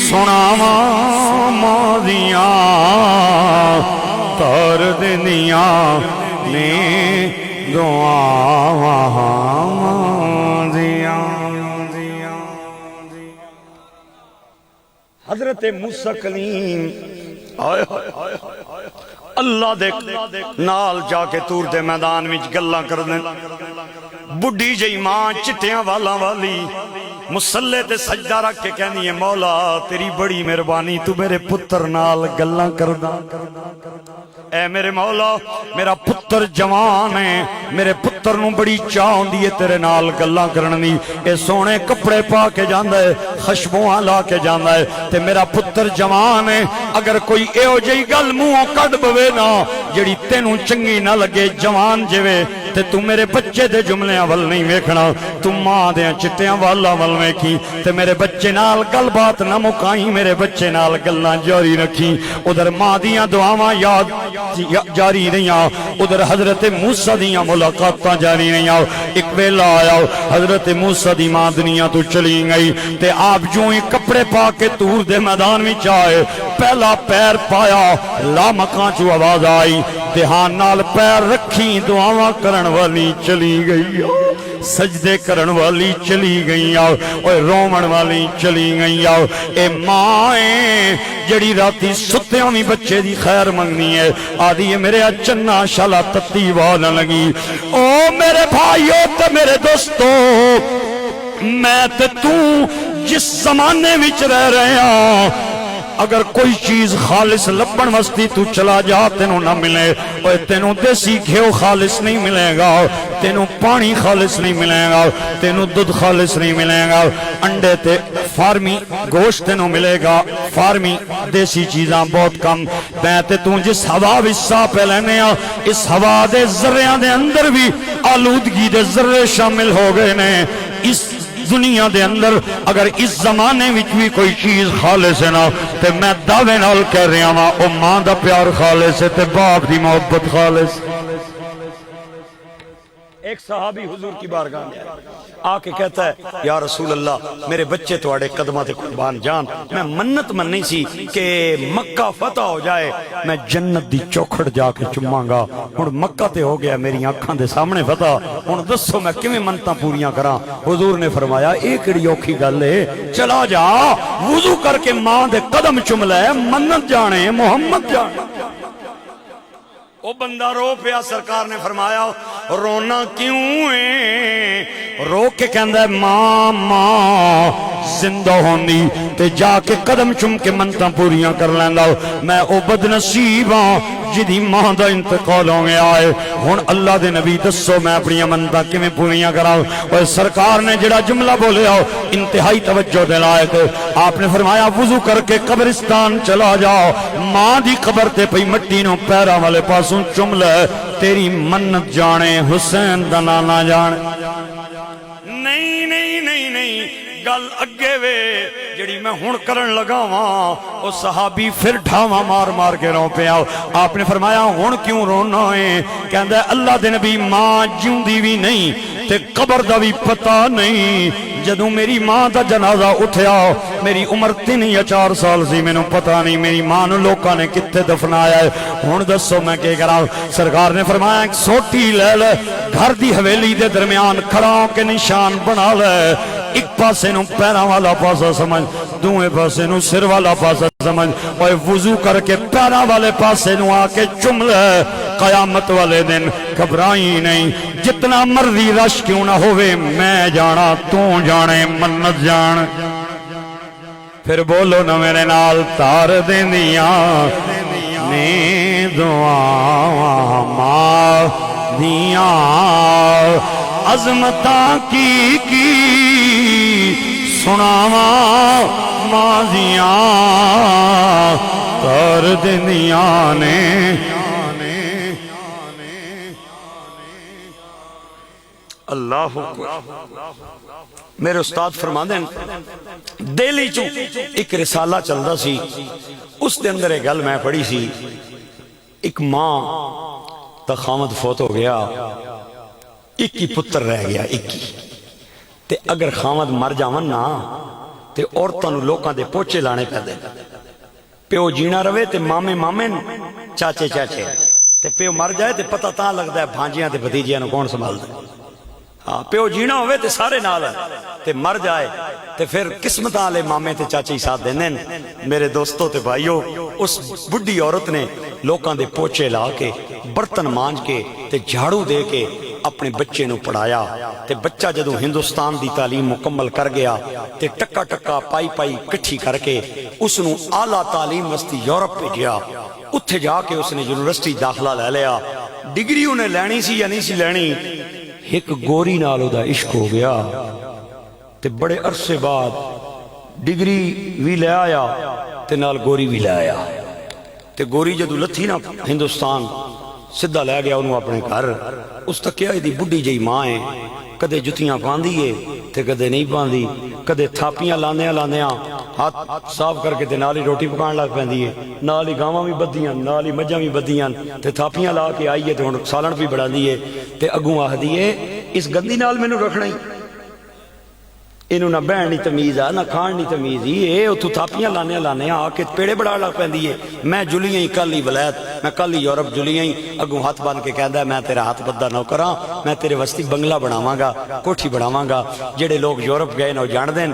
[SPEAKER 1] سناواں ماں دیاں تار دنیا نے دعاواں ماں دیاں۔ حضرت موسیٰ کلیم اللہ دے نال جا کے تور دے میدان وچ گلاں کردے، بڈھی جئی ماں چٹیاں والاں والی مسلے تے سجدہ رکھ کے کہنی ہے مولا تیری بڑی مہربانی تو میرے پتر نال گلاں کردا۔ اے میرے مولا میرا پتر جوان ہے، میرے پتر نو بڑی چاہ ہوندی ہے تیرے نال گلاں کرن دی، اے سونے کپڑے پا کے جاندا ہے، خوشبوواں لا کے جاندا ہے تے میرا پتر جوان ہے۔ اگر کوئی ایہو جئی گل منہوں کڈ پوے نا جڑی تینوں چنگی نہ لگے جوان جوے تے تو میرے بچے دے جملیاں ول نہیں ویکھنا، تو ماں دیاں چٹیاں والا ول ویکھی تے میرے بچے نال گل بات نہ مکائیں، میرے بچے نال گلاں جاری رکھی۔ ادھر ماں دیاں دعاواں یاد جاری رہیاں، ادھر حضرت موسیٰ دیاں ملاقاتاں جاری رہیاں۔ ایک ویلا آیا حضرت موسیٰ دی ماں دنیا تو چلی گئی تے آپ جو ہی کپڑے پا کے تور دے میدان وچ آئے، پہلا پیر پایا لامکاں چو آواز آئی، دھیان نال پیر رکھی دعاواں کرن والی چلی گئی، سجدے کرن والی چلی گئی، اور رومن والی چلی گئی۔ اے ماں جڑی راتی ستیاں بھی بچے دی خیر منگنی ہے، آدھی میرے چنا شالا تتی والا لگی۔ او میرے بھائیو تے میرے دوستو، میں تے تو جس زمانے وچ رہ رہے ہیں، اگر کوئی چیز خالص لبن وستی تو چلا جا تینوں نہ ملے، اور تینوں دیسی گھیو خالص نہیں ملے گا، تینوں پانی خالص نہیں ملے گا، تینوں دودھ خالص نہیں ملے گا، انڈے تے فارمی گوشت تینوں ملے گا، فارمی دیسی چیزاں بہت کم۔ میں تے تو جس ہوا وچ ساہ پہ لینے ہاں، اس ہوا دے ذریاں دے اندر بھی آلودگی دے ذرے شامل ہو گئے نے۔ اس دنیا دے اندر اگر اس زمانے وچ بھی کوئی چیز خالص ہے نا تے میں دعوے نال کہہ رہا ہاں او ماں دا پیار خالص ہے تے باپ دی محبت خالص۔ ایک صحابی حضور کی بارگاہ میں آ کے کہتا ہے یا رسول اللہ میرے بچے تواڈے قدماں تے قربان جان، میں منت مننی سی کہ مکہ فتح ہو جائے میں جنت دی چوکھڑ جا کے چماں گا، ہن مکہ تے ہو گیا میری آنکھاں دے سامنے فتح، ہن دسو میں کیویں منتاں پوریاں کراں؟ حضور نے فرمایا اے کیڑی اوکھی گل ہے، چلا جا وضو کر کے ماں دے قدم چم لے، منت جانے محمد جانے۔ وہ بندہ رو پیا، سرکار نے فرمایا رونا کیوں ہے؟ رو کے کہندا ہے ماں ماں زندہ ہوندی تے جا کے قدم چم کے منتاں پوریاں کر لیندا، میں او بد نصیب ہاں جدی ماں دا انتقال ہو گیا ہے، ہن اللہ دے نبی دسو میں اپنی منتاں کیویں پوریاں کراں؟ اور سرکار نے جڑا جملہ بولیا انتہائی توجہ دے لائق، آپ نے فرمایا وضو کر کے قبرستان چلا جاؤ، ماں دی قبر تے پئی مٹی نو پیراں والے پاسوں چم لے، تیری منت جانے حسین دا نانا جانے۔ نہیں نہیں نہیں نہیں، گل اگے وے جڑی میں ہن کرن لگا واں، او صحابی پھر ڈھاواں مار مار کے رو پیا۔ آپ نے فرمایا ہن کیوں رونا ہے؟ کہندا اللہ دے نبی ماں جیوندی بھی نہیں تے قبر دا بھی پتہ نہیں جدوں میری ماں دا جنازہ اٹھیا میری عمر 3 یا 4 سال سی مینوں پتہ نہیں میری ماں نو لوکاں نے کتے دفنایا ہے ہن دسو میں کی کراں سرکار نے فرمایا ایک سوٹی لے لے گھر دی حویلی دے درمیان کھڑا ہو کے نشان بنا لے ایک پاسے نو پیراں والا پاسا سمجھ دوئے پاسے نو سر والا پاسا سمجھ اور وضو کر کے پیراں والے پاسے نو آ کے چم لے قیامت والے دن گھبرائی نہیں جتنا مرضی رش کیوں نہ ہوئے میں جانا تو جانے منت جان پھر بولو نہ میرے نال تار دیندیاں نے دعا ماں دیاں عظمتاں کی سناواں ماضیاں تار دیندیاں نے اللہ میرے استاد فرماندے ہیں دہلی چوں ایک رسالہ چلدا سی اس دے اندر ایک گل میں پڑھی سی ایک ماں دا خامد فوت ہو گیا ایک ہی پتر رہ گیا ایک ہی تے اگر خامد مر جاون نا تے عورتاں نو لوکاں دے پوچے لانے پیندے پیو جینا رہے تے مامے مامے چاچے چاچے تے پیو مر جائے تے پتہ تاں لگدا ہے بھانجیاں تے بھتیجیاں نو کون سنبھالدا ہے پیو جینا ہوئے تے سارے نال تے مر جائے تے پھر قسمت والے مامے تے چاچے ہی ساتھ دیندے میرے دوستو تے بھائیو اس بڈھی عورت نے لوکاں دے پوچے لا کے برتن مانج کے تے جھاڑو دے کے اپنے بچے نو پڑھایا تے بچہ جدوں ہندوستان دی تعلیم مکمل کر گیا تے ٹکا ٹکا پائی پائی کٹھی کر کے اس نو اعلیٰ تعلیم واسطے یورپ بھیجیا اتھے جا کے اس نے یونیورسٹی داخلہ لے لیا ڈگری انہیں لینی سی یا نہیں سی لینی ایک گوری نال دا عشق ہو گیا تے بڑے عرصے بعد ڈگری بھی لے آیا تے نال گوری بھی لے آیا تے گوری جدو لتھی نا ہندوستان سدھا لے گیا انہوں اپنے گھر اس تک کیا دی بڈھی جئی ماں ہے کدے جتیاں پاندی ہے تے کدے نہیں پاندی کدے تھاپیاں لاندیاں ہاتھ صاف کر کے تے نالی روٹی پکان لگ پیندی ہے نالی گاواں بھی بدیاں نالی مجھاں بھی بدیاں تے تھاپیاں لا کے آئی ہے تے ہن سالن بھی بڑھا دی ہے تے اگوں آہدی ہے اس گندی نال مینوں رکھنا ہی انہوں نہ بہن نہیں تمیز ہے نہ کھان نہیں تمیز ہی اے اتھو تھاپیاں لانے آ کے پیڑے بڑا لگ پیندی ہے میں جلیاں ہی کل ہی ولایت میں کل ہی یورپ جلیاں ہی اگوں ہاتھ بن کے کہندا ہے میں تیرا ہاتھ بدہ نہ کراں میں تیرے واسطے بنگلہ بناواں گا کوٹھی بناواں گا جڑے لوگ یورپ گئے نہ جان دین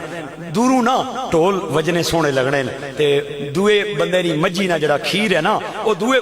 [SPEAKER 1] دوروں نہ ٹول وجنے سونے لگنے تے دوے بندے دی مجھی نہ جڑا کھیر ہے نا او دوے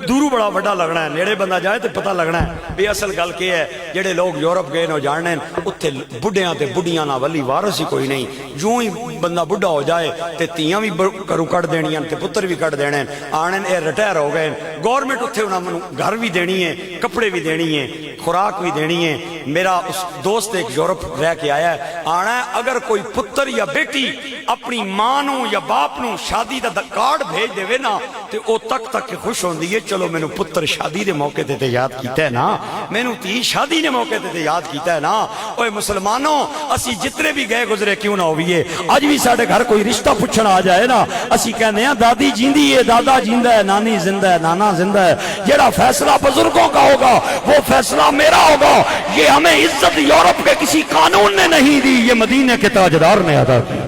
[SPEAKER 1] دوروں بڑا بڑا لگنا ہے نیڑے بندہ جائے تے پتہ لگنا ہے بے اصل گل کی ہے جڑے لوگ یورپ گئے نہ جان دین اوتھے بڈھیاں تے بڈھیاں نہ ولی وارث ہی کوئی نہیں جو ہی بندہ بڑھا ہو جائے تے تیاں بھی کرو کٹ دینیاں تے پتر بھی کٹ دینے آنے اے ریٹائر ہو گئے گورنمنٹ اتھے انہاں گھر بھی دینی ہے کپڑے بھی دینی ہے خوراک بھی دینی ہے میرا اس دوست ایک یورپ رہ کے آیا ہے آنا ہے اگر کوئی پتر یا بیٹی اپنی ماں نو یا باپ نو شادی دا کارڈ بھیج دے وے نا تے او تک تک خوش ہوندی ہے چلو مینوں پتر شادی دے موقع تے یاد کیتا ہے نا مینوں تی شادی دے موقع تے یاد کیتا ہے نا اوے مسلمانوں اسی جتنے بھی گئے گزرے کیوں نہ ہوئیے اج بھی ساڈے گھر کوئی رشتہ پوچھنا آ جائے نا اسی کہنے ہیں دادی جیندی ہے دادا جیندا ہے نانی زندہ ہے نانا زندہ ہے جڑا فیصلہ بزرگوں کا ہوگا وہ فیصلہ میرا ہوگا یہ ہمیں عزت یورپ کے کسی قانون نے نہیں دی یہ مدینے کے تاجدار نے عطا کی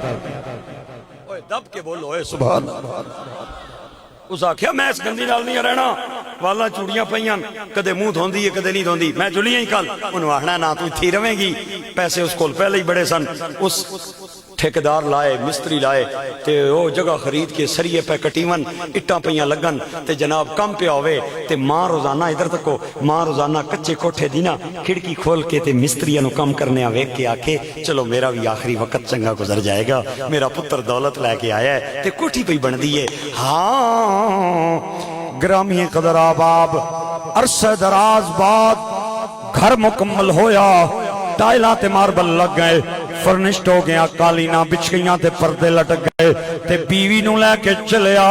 [SPEAKER 1] اوے دب کے بولو اے سبحان اللہ اس آکھیا میں اس گندی نال نہیں رہنا والا چوڑیاں پئیاں کدے منہ دھوندی ہے کدے نہیں دھوندی میں جلیاں ہی کل انہوں آخنا نہ تو تھی رہیں گی پیسے اس کول پہلے ہی بڑے سن اس ٹھیکیدار لائے مستری لائے تے وہ جگہ خرید کے سریے پہ کٹیون اٹاں پئیاں لگن تے جناب کم پہ ہوئے تے ماں روزانہ ادھر تکو ماں روزانہ کچے کوٹھے دینا کھڑکی کھول کے تے مستریاں نو کم کرنے آوے کے آکے چلو میرا بھی آخری وقت چنگا گزر جائے گا میرا پتر دولت لے کے آیا ہے تے کوٹھی پہ بن دیئے ہاں گرامی قدر آباب عرصہ دراز بعد گھر مکمل ہویا ٹائلاں تے ماربل لگ گئے فرنشٹ ہو گیا کالینا بچھ گئیاں تے پردے لٹک گئے تے بیوی نو لے کے چلیا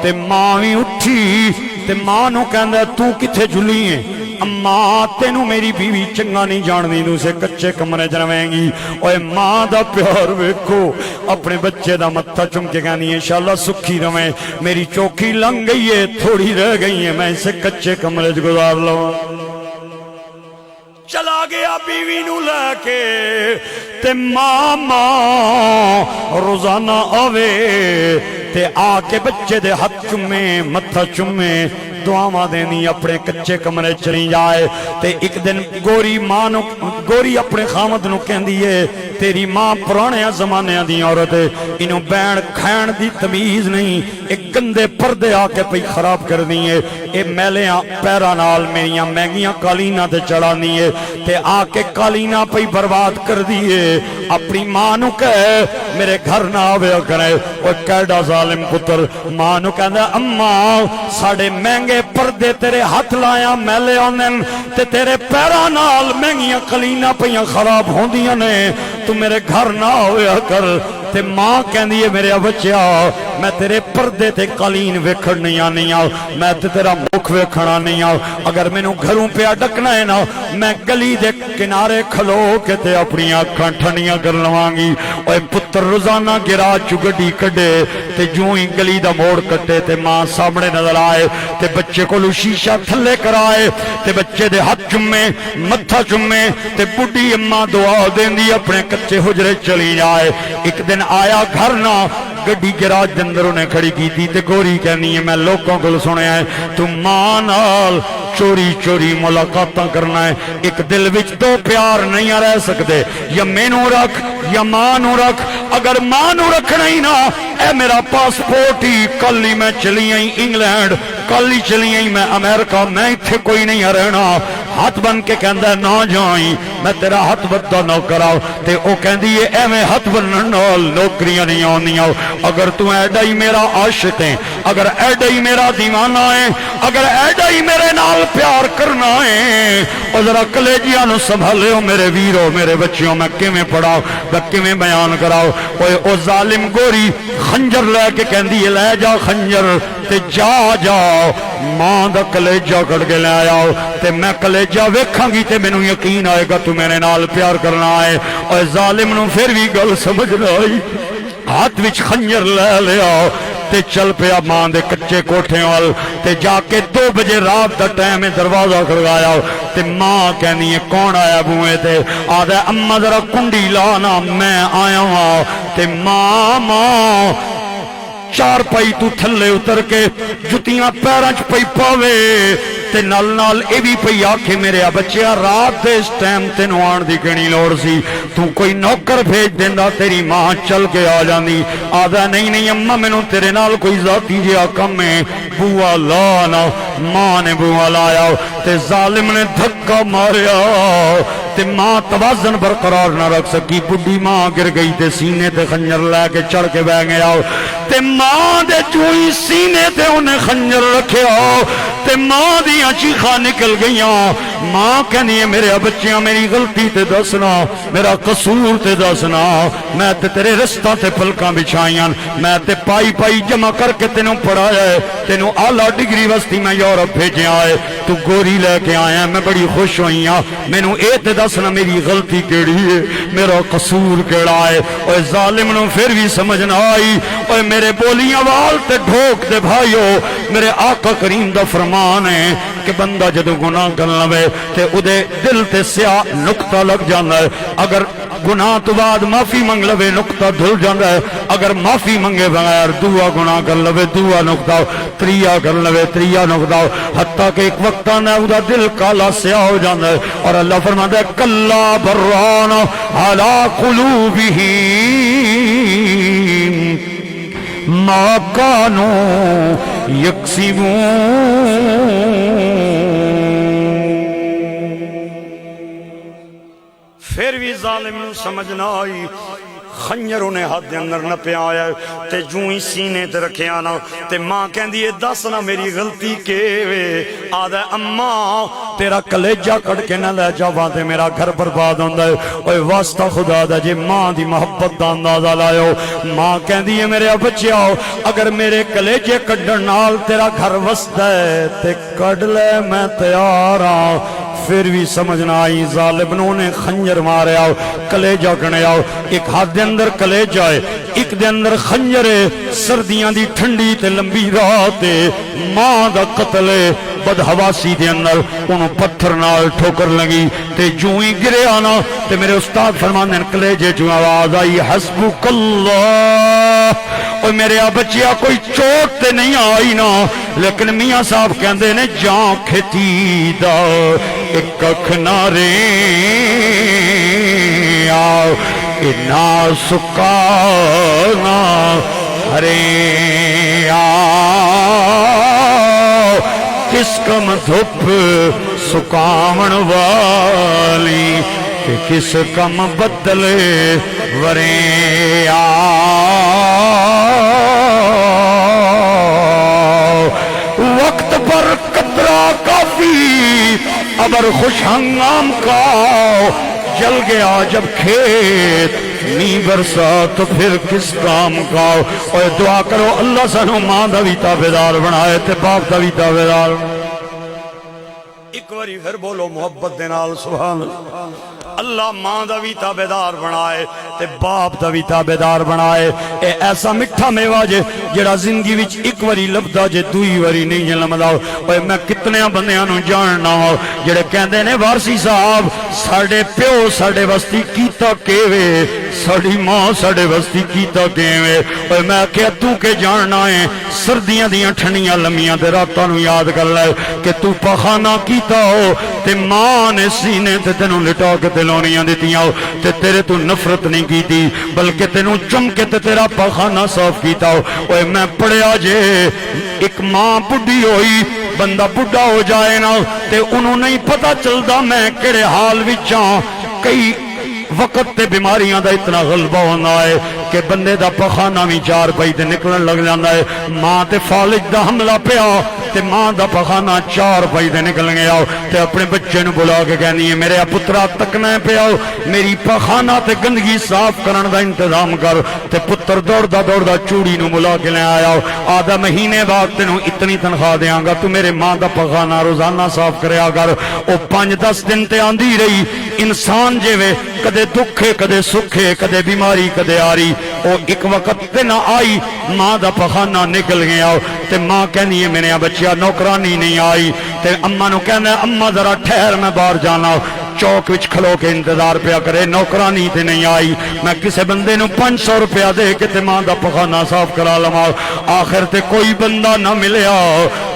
[SPEAKER 1] تے ماں بھی اٹھی تے ماں نو کہندا تو کتھے جھلی ہے اماں تینوں میری بیوی چنگا نہیں جاندی تو سے کچے کمرے چ رہیں گی اوے ماں دا پیار ویکھو اپنے بچے دا متھا چم کے کہنی انشاءاللہ سکھی رہیں میری چوکھی لنگ گئی ہے تھوڑی رہ گئی ہے میں اسے کچے کمرے چ گزار لوں چلا آیا بیوی نو لے کے تے ماما روزانہ آوے تے آ کے بچے دے ہاتھ چومے متھا چومے دعاواں دینی اپنے کچے کمرے چلی جائے تے ایک دن گوری اپنے خامد نو کہندی ہے تیری ماں پرانے زمانے دی عورت ہے انہوں بین کھین دی تمیز نہیں ایک گندے پردے آ کے پئی خراب کر دی ہے اے میلیاں پیرا نال میریاں مہنگیاں قالیناں تے چڑھانی ہے تے آ کے قالیناں پئی برباد کر دی ہے اپنی ماں نو کہے میرے گھر نہ آوے کرے او کیڈا ظالم پتر ماں نو کہندا اماں ساڈے مہنگے پردے تیرے ہاتھ لایا میلے آنن تے تیرے پیرا نال مہنگیاں قالیناں پیاں خراب ہوندیاں نے تو میرے گھر نہ ہویا کر تے ماں کہندی ہے میرے بچیا میں تیرے پردے تے قالین ویکھن نہیں آنی آ میں تے تیرا مکھ ویکھنا نہیں آ اگر مینوں گھروں پہ ڈکنا ہے نا میں گلی دے کنارے کھلو کے تے اپنی اکھاں ٹھنڈیاں کر لواں گی اوے پتر روزانہ گرا چگڑی کڈے تے جوں ہی گلی دا موڑ کٹے تے ماں سامنے نظر آئے تے بچے کو شیشہ تھلے کرائے تے بچے دے ہاتھ چومے متھا چومے تے بڈھی اماں دعا دیندی اپنے کچے حجرے چلی جائے ایک دن آیا گھر نہ گڈی گراج دے اندر انہیں کھڑی کی تھی تے گوری کہنی ہے میں لوگوں کو سنیا ہے تو ماں نال چوری چوری ملاقاتاں کرنا ہے ایک دل وچ دو پیار نہیں رہ سکتے یا مینوں رکھ یا ماں نو رکھ اگر ماں نو رکھنا ہی نا اے میرا پاسپورٹ ہی کل ہی میں چلی آئی انگلینڈ کل ہی چلی آئی میں امریکہ میں اتھے کوئی نہیں رہنا ہاتھ بن کے کہندا نہ جائیں میں تیرا ہاتھ بدہ نہ کراؤ تے او کہندی ہے اے میں ہاتھ بنن نال نوکریاں نہیں آندیاں اگر تو ایڈا ہی میرا عاشق ہے اگر ایڈا ہی میرا دیوانہ ہے اگر ایڈا ہی میرے نال پیار کرنا ہے او ذرا کلیجیاں نو سنبھالیو میرے ویرو میرے بچیوں میں کیویں پڑھاؤ میں کیویں بیان کراؤ او ظالم گوری خنجر لے کے کہندی ہے لے جا خنجر تے جا ماں دا کلیجہ کڑ کے لے آؤ تے میں کلیجہ ویکھاں گی تے مینوں یقین آئے گا تو میرے نال پیار کرنا ہے اور ظالم نو پھر بھی گل سمجھ نہ آئی ہاتھ وچ خنجر لے لیا تے چل پیا ماں دے کچے کوٹھے وال تے جا کے 2 بجے رات دا ٹائم دروازہ کھڑکایا تے ماں کہنی ہے کون آیا بوئے تے آدھا اماں ذرا کنڈی لانا میں آیا ہوں تے ماں چار پائی تو تھلے اتر کے جتیاں پیرانچ پائی پاوے تے نال نال اے بھی پئی آکھے میرے بچیا رات دے اس ٹائم تے نوان دی کہنی لوڑ سی تو کوئی نوکر بھیج دیندہ تیری ماں چل کے آ جاندی آدھا نہیں اممہ میں نو تیرے نال کوئی ذاتی جیا کم ہے بوا لانا ماں نے بوا لایا تے ظالم نے دھکا ماریا تے ماں توازن برقرار نہ رکھ سکی بڈی ماں گر گئی تے سینے تے خنجر لے کے چڑھ کے بہ گیا تے ماں دے چوئی سینے تے انہیں خنجر رکھیا تے ماں دیاں چیخاں نکل گئیاں ماں کہنی ہے میرے بچیاں میری غلطی تے دسنا میرا قصور تے دسنا میں تے تیرے رستہ تے پلکاں بچھائیاں میں تے پائی جمع کر کے تینوں پڑھایا ہے تینوں اعلیٰ ڈگری وستی میں یورپ بھیجے آئے تو گوری لے کے آیا میں بڑی خوش ہوئی ہاں مینوں اے تے دسنا میری غلطی کیڑی ہے میرا قصور کیڑا ہے اور ظالم نو پھر بھی سمجھ نہ آئی اور میرے بولیاں وال تے ڈھوک دے بھائیو میرے آقا کریم دا فرمان ہے کہ بندہ جدو گناہ کر لوے تے ادھے دل تے سیاہ نقطہ لگ جانا ہے اگر گناہ تو بعد معافی منگ لوے نقطہ دھل جانا ہے اگر معافی منگے بغیر دعا گناہ کر لوے دعا نقطہ تریا کر لوے تریا نقطہ حتیٰ کہ ایک وقت آنا ہے ادھا دل کالا سیاہ ہو جانا ہے اور اللہ فرماتا ہے کلا بران علی قلوبہم ما کانوا یکسبون پھر بھی ظالم سمجھ نہ آئی خنجر انہیں ہاتھ دے اندر نہ پہ آیا تے جوں ہی سینے تے رکھے آنا تے ماں کہندی ہے دسنا میری غلطی کے وے آدھا اماں تیرا کلیجہ کڑ کے نہ لے جاواں تے میرا گھر برباد ہوندا ہے اوے واسطہ خدا دا جے ماں دی محبت دا اندازہ لایو ماں کہندی ہے میرے بچیاں اگر میرے کلیجے کڈن نال تیرا گھر وسدا ہے تے کڈ لے میں تیار ہاں پھر بھی سمجھ نہ آئی ظالم نے خنجر مارے آؤ کلیجہ کنے آؤ ایک ہاتھ دے اندر کلیجہ ہے ایک دے اندر خنجر ہے سردیاں دی ٹھنڈی تے لمبی رات ہے ماں دا قتل ہے
[SPEAKER 3] بدحواسی دے اندر انہوں پتھر نال ٹھوکر لگی تے جو ہی گریا نا تے میرے استاد فرماندے ہیں کلیجے جو آواز آئی حسبک اللہ، اور میرے بچیا کوئی چوٹ تے نہیں آئی نا، لیکن میاں صاحب کہندے نے جان کھیتی دا ایک اکھ نارے آؤ انا سکانا ہرے آؤ کس کم دھپ سکامن والی کہ کس کم بدلے ورے آؤ وقت پر قطرہ کافی ابر خوش ہنگام کا جل گیا جب کھیت نہیں برسا تو پھر کس کام کا۔ اور دعا کرو اللہ سانو ماں دا بھی تابعدار بنائے تے باپ دا بھی تابعدار۔ ایک باری پھر بولو محبت دے نال سبحان اللہ۔ اللہ ماں دا بھی تابعدار بنائے تے باپ دا بھی تابعدار بنائے۔ اے ایسا مٹھا میوہ جے جڑا زندگی وچ ایک واری لبدا جے دوئی واری نہیں جے لمدا۔ اوے میں کتنے بندیاں نوں جاننا جڑے کہندے نے وارسی صاحب ساڈے پیو ساڈے واسطے کیتا کیوے، ساڈی ماں ساڈے واسطے کیتا کیوے۔ اوے میں کہ تو کہ جاننا ہے سردیاں دیاں ٹھنڈیاں لمیاں تے راتاں نوں یاد کر لے کہ تو پخانہ کیتا ہو تے ماں نے سینے تے تینوں لٹا کے لونیاں دیتیاں ہو تے تیرے تو نفرت نہیں کیتی بلکہ تینوں چم کے تے تیرا پخانہ صاف کیتا ہو۔ اوے میں پڑھیا جے ایک ماں بڈھی ہوئی بندہ بڈھا ہو جائے نا تے انہوں نہیں پتہ چلدا میں کیڑے حال وچاں۔ کئی وقت تے بیماریاں دا اتنا غلبہ ہونا ہے کہ بندے دا پخانہ بھی چار پائی تے نکلن لگ جاندہ ہے۔ ماں تے فالج دا حملہ پیا تے ماں دا پخانہ چار پائی تے نکل گیا تے اپنے بچے نو بلا کے کہنی ہے میرے پترا تکنا پیا میری پخانہ تے گندگی صاف کرن دا انتظام کر تے پتر دوڑدا چوڑی نو بلا کے لے آیا آدھا مہینے بعد تینوں اتنی تنخواہ دیاں گا تو میرے ماں دا پخانہ روزانہ صاف کریا کر۔ او 5-10 دن تے آندھی رہی انسان جیوے کدے دکھے کدے سکھے کدے بیماری کدے آری او ایک وقت تے نہ آئی ماں دا پخانہ نکل گیا تے ماں کہنی ہے میرے بچیا نوکرانی نہیں آئی تے اماں نو کہنا ہے اماں ذرا ٹھہر میں باہر جانا چوک وچ کھلو کے انتظار پیا کرے نوکرانی تے نہیں آئی میں کسے بندے نو 500 روپیہ دے کے تے ماں دا پخانہ صاف کرا لواں آخر تے کوئی بندہ نہ ملیا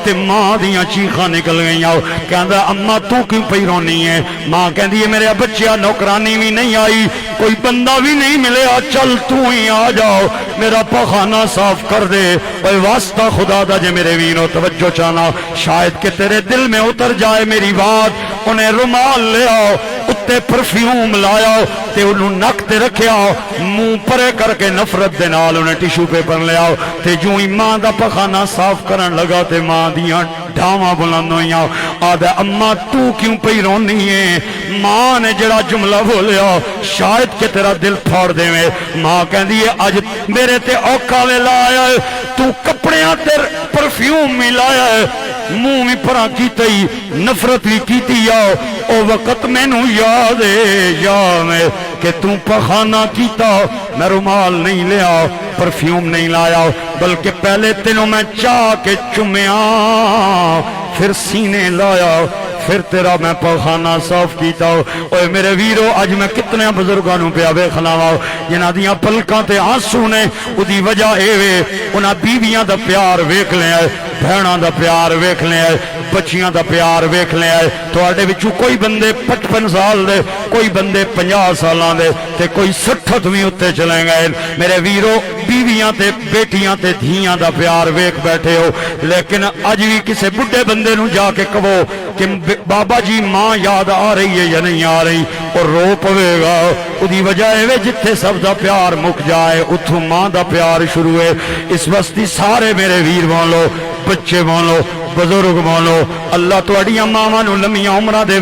[SPEAKER 3] تے ماں دیاں چیخاں نکل گئیاں کہندا اماں تو کیوں پئی رونی ہے ماں کہندی ہے میرے بچیا نوکرانی بھی نہیں آئی کوئی بندہ بھی نہیں ملیا چل تو ہی آ جاؤ میرا پخانہ صاف کر دے اوے واسطہ خدا دا جے میرے وینو توجہ چانا شاید کہ تیرے دل میں اتر جائے میری بات انہیں رومال لے آؤ اتے پرفیوم لایا تے انہوں نک تے رکھیا منہ پرے کر کے نفرت دے نال انہیں ٹیشو پیپر لے آؤ تے جو ہی ماں دا پخانہ صاف کرن لگا تے ماں دیاں ڈھاواں بلند ہویاں آدھا اماں تو کیوں پئی رونی ہے ماں نے جڑا جملہ بولیا شاید کہ تیرا دل پھاڑ دے میں ماں کہندی ہے اج میرے تے اوکھا ویلا آیا ہے تو کپڑیاں تے پرفیوم بھی لایا ہے منہ بھی پرا کیتی نفرت بھی کیتی آؤ او وقت میں نو یاد ہے یا میں کہ تو پخانہ کیتا میں رومال نہیں لیا پرفیوم نہیں لایا بلکہ پہلے تینوں میں چاہ کے چمیاں پھر سینے لایا پھر تیرا میں پخانہ صاف کیتا اوے میرے ویرو اج میں کتنے بزرگاں نوں پیا ویکھنا جنہاں دیاں پلکاں تے آنسو نے اودی وجہ اے وے انہاں بیویاں دا پیار ویکھ لیا بہناں دا پیار ویکھ لیا بچیاں دا پیار ویکھ لیا تواڈے وچوں کوئی بندے 55 سال دے کوئی بندے 50 سالاں دے تے کوئی 60 وی اُتے چلے گئے میرے ویرو بیویاں تے بیٹیاں تے دھیاں دا پیار ویکھ بیٹھے ہو لیکن اج بھی کسے بڈھے بندے نوں جا کے کہو کہ بابا جی ماں یاد آ رہی ہے یا نہیں آ رہی اور رو پوے گا اودی وجہ ہے جتھے سب دا پیار مک جائے اتھوں ماں دا پیار شروع ہے اس واسطے سارے میرے ویر بولو بچے بولو بزرگ بولو اللہ تواڈیاں ماواں نوں لمیاں عمراں دے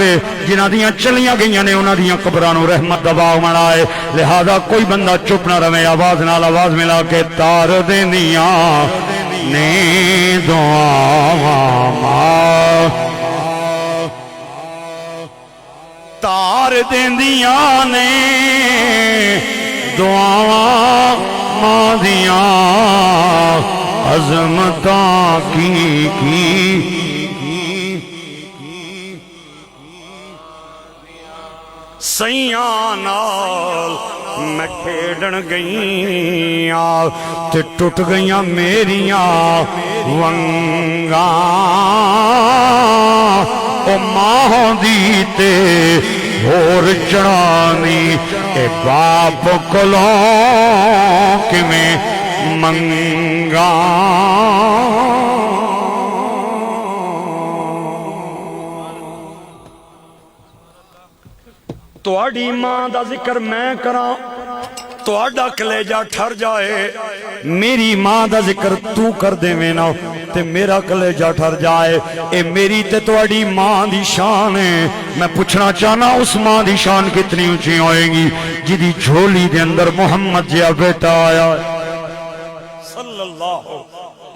[SPEAKER 3] جنہاں دیاں چلیاں گئیاں نے انہاں دیاں قبراں نوں رحمت دا باغ بنائے لہذا کوئی بندہ چپ نہ رہے آواز نال آواز ملا کے تار دیندیاں نے دعاواں ماں تار دیندیاں نے دعاواں ماں دیاں عظمتاں کی سیاں نال میں کھیڈن گئیاں تے ٹوٹ گئیاں میریاں ونگاں او ماں دی تے ہور چڑھانی اے باپ کولوں کیویں منگاں تواڈی ماں دا ذکر میں کراں تواڈا کلیجہ ٹھر جائے میری ماں دا ذکر تو کر دے میں نا تے میرا کلیجہ ٹھر جائے اے میری تے تواڈی ماں دی شان ہے میں پوچھنا چاہنا اس ماں دی شان کتنی اونچی ہوئے گی جدی جھولی دے اندر محمد جیا بیٹا آیا صلی اللہ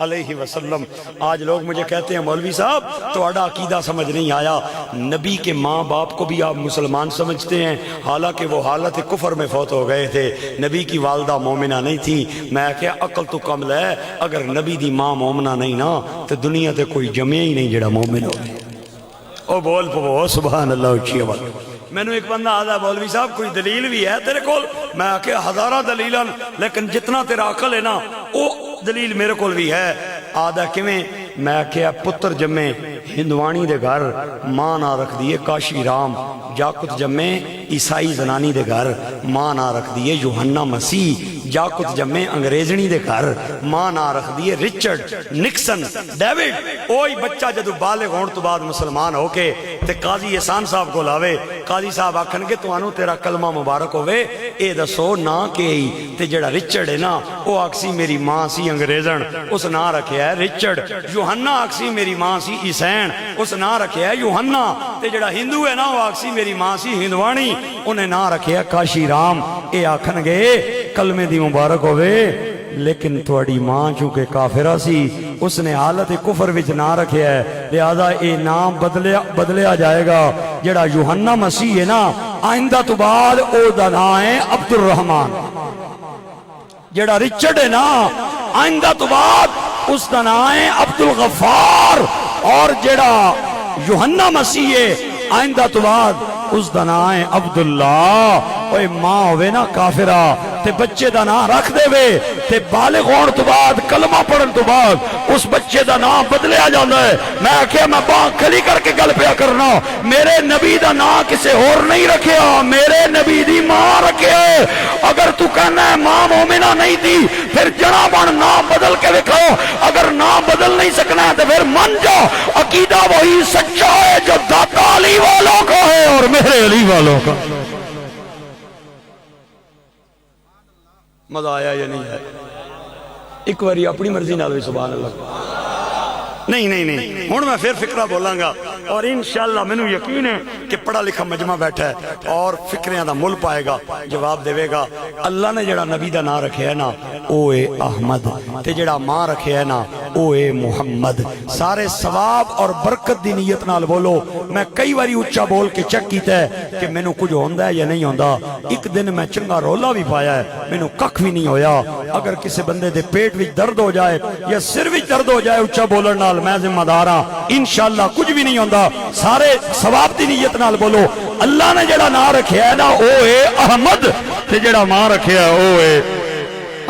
[SPEAKER 3] علیہ وسلم. آج لوگ مجھے کہتے ہیں مولوی صاحب تواڈا عقیدہ سمجھ نہیں آیا. نبی کے ماں باپ کو بھی آپ مسلمان سمجھتے ہیں حالانکہ وہ حالت کفر میں فوت ہو گئے تھے. نبی کی والدہ مومنہ نہیں تھی. میں کہا عقل تو کم ہے اگر نبی دی ماں مومنہ نہیں نا تو دنیا تے کوئی جمعے ہی نہیں جڑا مومن ہو گئے. او بول پو سبحان اللہ اچھی آواز. میں نے ایک بندہ آدھا مولوی صاحب کوئی دلیل بھی ہے تیرے کول؟ میں کہ ہزارہ دلیلاں لیکن جتنا تیرا عقل ہے نا وہ دلیل میرے کول بھی ہے. آدھا کیویں؟ میں کہا پتر جمے ہندوانی دے گھر ماں نہ رکھ دیے کاشی رام. جاکت جمے عیسائی زنانی دے گھر ماں نہ رکھ دیے یوحنا مسیح. جاکت جمے انگریزنی دے گھر ماں نہ رکھ دیے رچرڈ نکسن ڈیوڈ. اوہی بچہ جدو بالغ ہون تو بعد مسلمان ہو کے تے قاضی احسان صاحب کو لاوے. قاضی صاحب آکھن گے تو انو تیرا کلمہ مبارک ہوئے اے دسو نا کہ ہی تے جڑا رچرڈ ہے نا وہ آکسی میری ماں سی انگریزن اس نا رکھے ہے رچرڈ. یوحنا آکسی میری ماں سی عیسین اس نا رکھے ہے یوحنا. تے جڑا ہندو ہے نا وہ آکسی میری ماں سی ہندوانی انہیں نا رکھے ہے کاشی رام. اے آکھن گے کلمے دی مبارک ہوئے لیکن تواڈی ماں چونکہ کافرہ سی اس نے حالت کفر وچ نہ رکھے ہے لہذا اے نام بدلیا جائے گا. جڑا یوحنا مسیح ہے نا آئندہ تو بعد او دا نام ہے عبد الرحمن. جڑا رچرڈ ہے نا آئندہ تو بعد اس دا نام ہے عبد الغفار. اور جڑا یوحنا مسیح ہے آئندہ تو بعد اس دا نام ہے عبداللہ. اوے ماں ہوئے نا کافرہ تے بچے دا نام رکھ دے وے تے بالغ ہون تو بعد کلمہ پڑھن تو بعد اس بچے دا نام بدلیا جاندہ ہے. میں کہا میں باں کھلی کر کے گل پیا کرنا میرے نبی دا نام کسے اور نہیں رکھیا میرے نبی دی ماں رکھیا. اگر تو کہنا ہے ماں مومنہ نہیں تھی پھر جنا بن نام بدل کے دکھاؤ. اگر نام بدل نہیں سکنا ہے تو پھر من جا عقیدہ وہی سچا ہے جو داتا علی والوں کا ہے اور میرے علی والوں کا. مزہ آیا یا نہیں ہے؟ ایک باری اپنی مرضی نال بھی سبحان اللہ. نہیں ہوں میں پھر فکرہ بولاں گا اور انشاءاللہ میں نے یقین ہے کہ پڑھا لکھا مجمع بیٹھا ہے اور فکریاں دا مل پائے گا جواب دے گا. اللہ نے جڑا نبی دا نام رکھے ہے نا او اے احمد تے جڑا ماں رکھے ہے نا او اے محمد. سارے ثواب اور برکت دی نیت نال بولو. میں کئی باری اچھا بول کے چیک کیتا ہے کہ میں نو کچھ ہوندا ہے یا نہیں ہوندا. ایک دن میں چنگا رولا بھی پایا ہے میں نو ککھ بھی نہیں ہویا. اگر کسی بندے دے پیٹ وچ درد ہو جائے یا سر وچ درد ہو جائے اچھا بولن نال میں ذمہ دار ہاں انشاءاللہ کچھ بھی نہیں ہوندا. سارے ثواب دی نیت نال بولو. اللہ نے جڑا نام رکھیا ہے نا او اے احمد تے جڑا ماں رکھیا ہے او اے.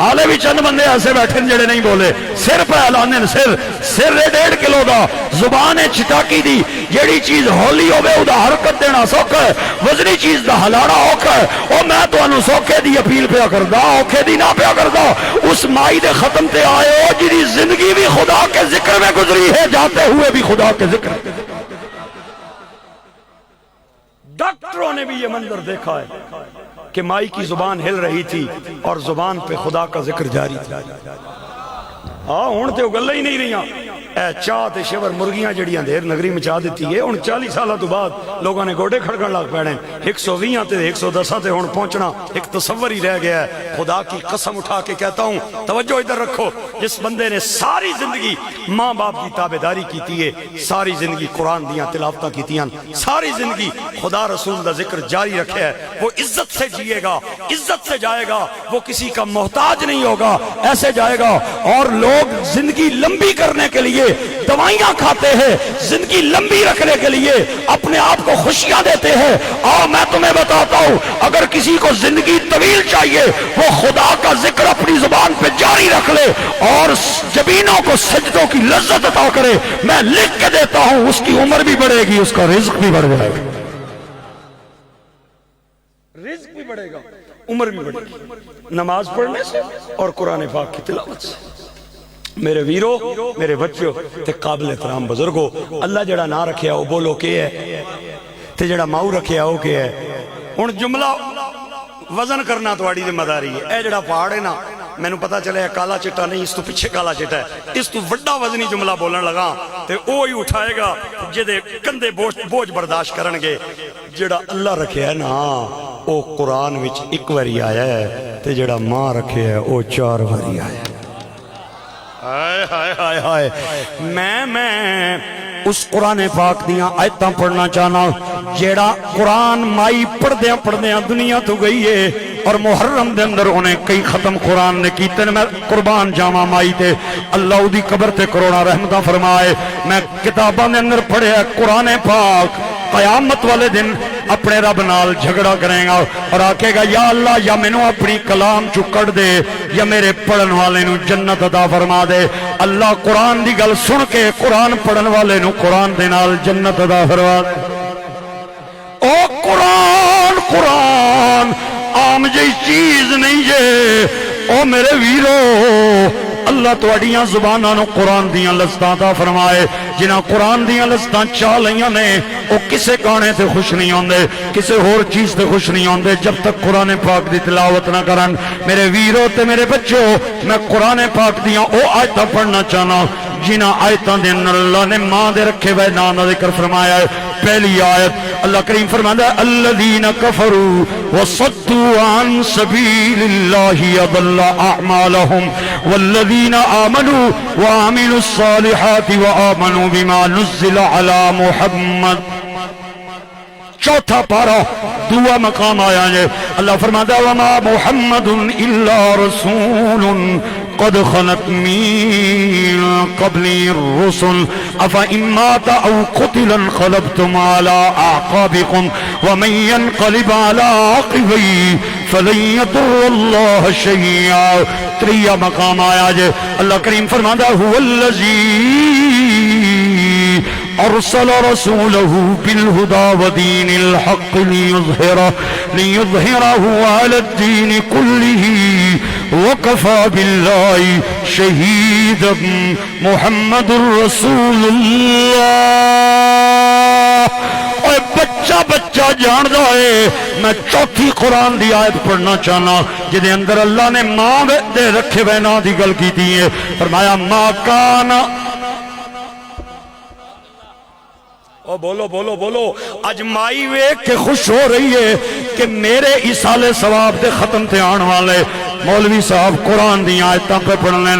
[SPEAKER 3] آلے بھی چند بندے ایسے بیٹھے جڑے نہیں بولے. سر پہ اعلانن سر 1.5 کلو دا زبان چٹاکی دی جیڑی چیز ہولی ہوئے او دا حرکت دینا سوکھا ہے وزنی چیز دا ہلانا اوکھا ہے. او میں تو انو سوکھے دی اپیل پیا کردہ اوکھے دی نہ پیا کردہ. اس مائی دے ختم تے آئے ہو جی زندگی بھی خدا کے ذکر میں گزری ہے جاتے ہوئے بھی خدا کے ذکر. ڈاکٹروں نے بھی یہ منظر دیکھا ہے کہ مائی کی زبان ہل رہی تھی اور زبان پہ خدا کا ذکر جاری تھا. ہون تے وہ گلہ ہی نہیں رہیاں. اے چاہ تے شور مرگیاں جڑیاں دیر نگری میں چاہ دیتی ہے. ان 40 سالہ تو بعد لوگوں نے گوڑے کھڑکن لگ پیڑے 120 تے 110 تے ہون پہنچنا ایک تصور ہی رہ گیا ہے. خدا کی قسم اٹھا کے کہتا ہوں توجہ ادھر رکھو. جس بندے نے ساری زندگی ماں باپ کی تابعداری کیتی ہے ساری زندگی قرآن دیاں تلاوتاں کیتیاں ساری زندگی خدا رسول دا ذکر جاری رکھے ہے وہ عزت سے جیے گا عزت سے جائے گا. وہ کسی کا محتاج نہیں ہوگا ایسے جائے گا. اور لوگ زندگی لمبی کرنے کے لیے دوائیاں کھاتے ہیں، زندگی لمبی رکھنے کے لیے اپنے آپ کو خوشیاں دیتے ہیں۔ آؤ میں تمہیں بتاتا ہوں، اگر کسی کو زندگی طویل چاہیے وہ خدا کا ذکر اپنی زبان پہ جاری رکھ لے اور جبینوں کو سجدوں کی لذت عطا کرے، میں لکھ کے دیتا ہوں اس کی عمر بھی بڑھے گی، اس کا رزق بھی بڑھ جائے گا، رزق بھی بڑھے گا، عمر بھی بڑھے گی، نماز پڑھنے سے اور قرآن پاک کی تلاوت سے۔ میرے ویرو، میرے بچوں تے قابل احترام بزرگو، اللہ جڑا نہ رکھیا وہ بولو کہ ہے تے جڑا ماؤ رکھیا وہ کہ ہے۔ ہن جملہ وزن کرنا تواڈی ذمہ داری ہے۔ اے جڑا پہاڑ ہے نا، میں نے پتہ چلے کالا چٹا نہیں، اس تو پیچھے کالا چٹا ہے، اس تو وڈا وزنی جملہ بولن لگا تے وہی اٹھائے گا جدے کندھے بوجھ برداشت کرن گے۔ جڑا اللہ رکھیا ہے نا وہ قرآن وچ ایک واری آیا ہے تے جڑا ماں رکھیا ہے وہ 4 واری آیا ہے۔ ہائے ہائے ہائے ہائے، میں اس قرآن پاک دیاں آیتاں پڑھنا چاہنا جیڑا قرآن مائی پڑھدیاں دنیا تو گئی ہے، اور محرم دے اندر انہیں کئی ختم قرآن نے کیتے ہیں۔ میں قربان جاواں مائی تے، اللہ دی قبر تے کروڑا رحمتہ فرمائے۔ میں کتاباں دے اندر پڑھیا قرآن پاک قیامت والے دن اپنے رب نال جھگڑا کرے گا اور آکے گا یا اللہ یا مینوں اپنی کلام چو کٹ دے یا میرے پڑھن والے نو جنت عطا فرما دے۔ اللہ قرآن دی گل سن کے قرآن پڑھن والے نو قرآن دے نال جنت عطا فرما دے۔ او قرآن عام جئی چیز نہیں جے، او میرے ویرو اللہ تواڈیاں زباناں نو قرآن دیاں لذتاں عطا فرمائے۔ جنہاں قرآن دیاں لذتاں چاہ لیاں نے او کسے گانے تے خوش نہیں ہوندے، کسے ہور چیز تے خوش نہیں ہوندے جب تک قرآن پاک دی تلاوت نہ کرن۔ میرے ویرو تے میرے بچوں، میں قرآن پاک دیاں او آیتاں پڑھنا چاہنا جنہاں آیتاں دے اندر اللہ نے ماں دے رکھے ہوئے نام دا ذکر فرمایا ہے۔ پہلی آیت اللہ کریم فرماتا ہے الذین کفروا وصدوا عن سبیل اللہ اضل اعمالهم والذین آمنوا وعملوا الصالحات وآمنوا بما نزل على محمد۔ چوتھا پارہ دعا مقام آیا ہے، اللہ فرماتا ہے وما محمد الا رسول قد خلت من قبلی الرسل افإن مات او قتل انقلبتم على اعقابكم ومن ينقلب على عقبيه فلن يضر الله شيئا۔ تریہ مقام آیا ہے، اللہ کریم فرماتا ہے هو الذی ارسل رسوله بالهدى ودين الحق ليظهره على الدين كله وكفى بالله شهيدا محمد رسول الله۔ اے بچہ جاندہ ہے، میں چوتھی قرآن دی آیت پڑھنا چاہنا جدے اندر اللہ نے ماں دے رکھے بہنا دی گل کی دی ہے۔ فرمایا ما کانا، او بولو بولو بولو، اج مائی ویکھ کے خوش ہو رہی ہے کہ میرے ایصال ثواب دے ختم تے آن والے مولوی صاحب قرآن دی آیتاں پہ پڑھنے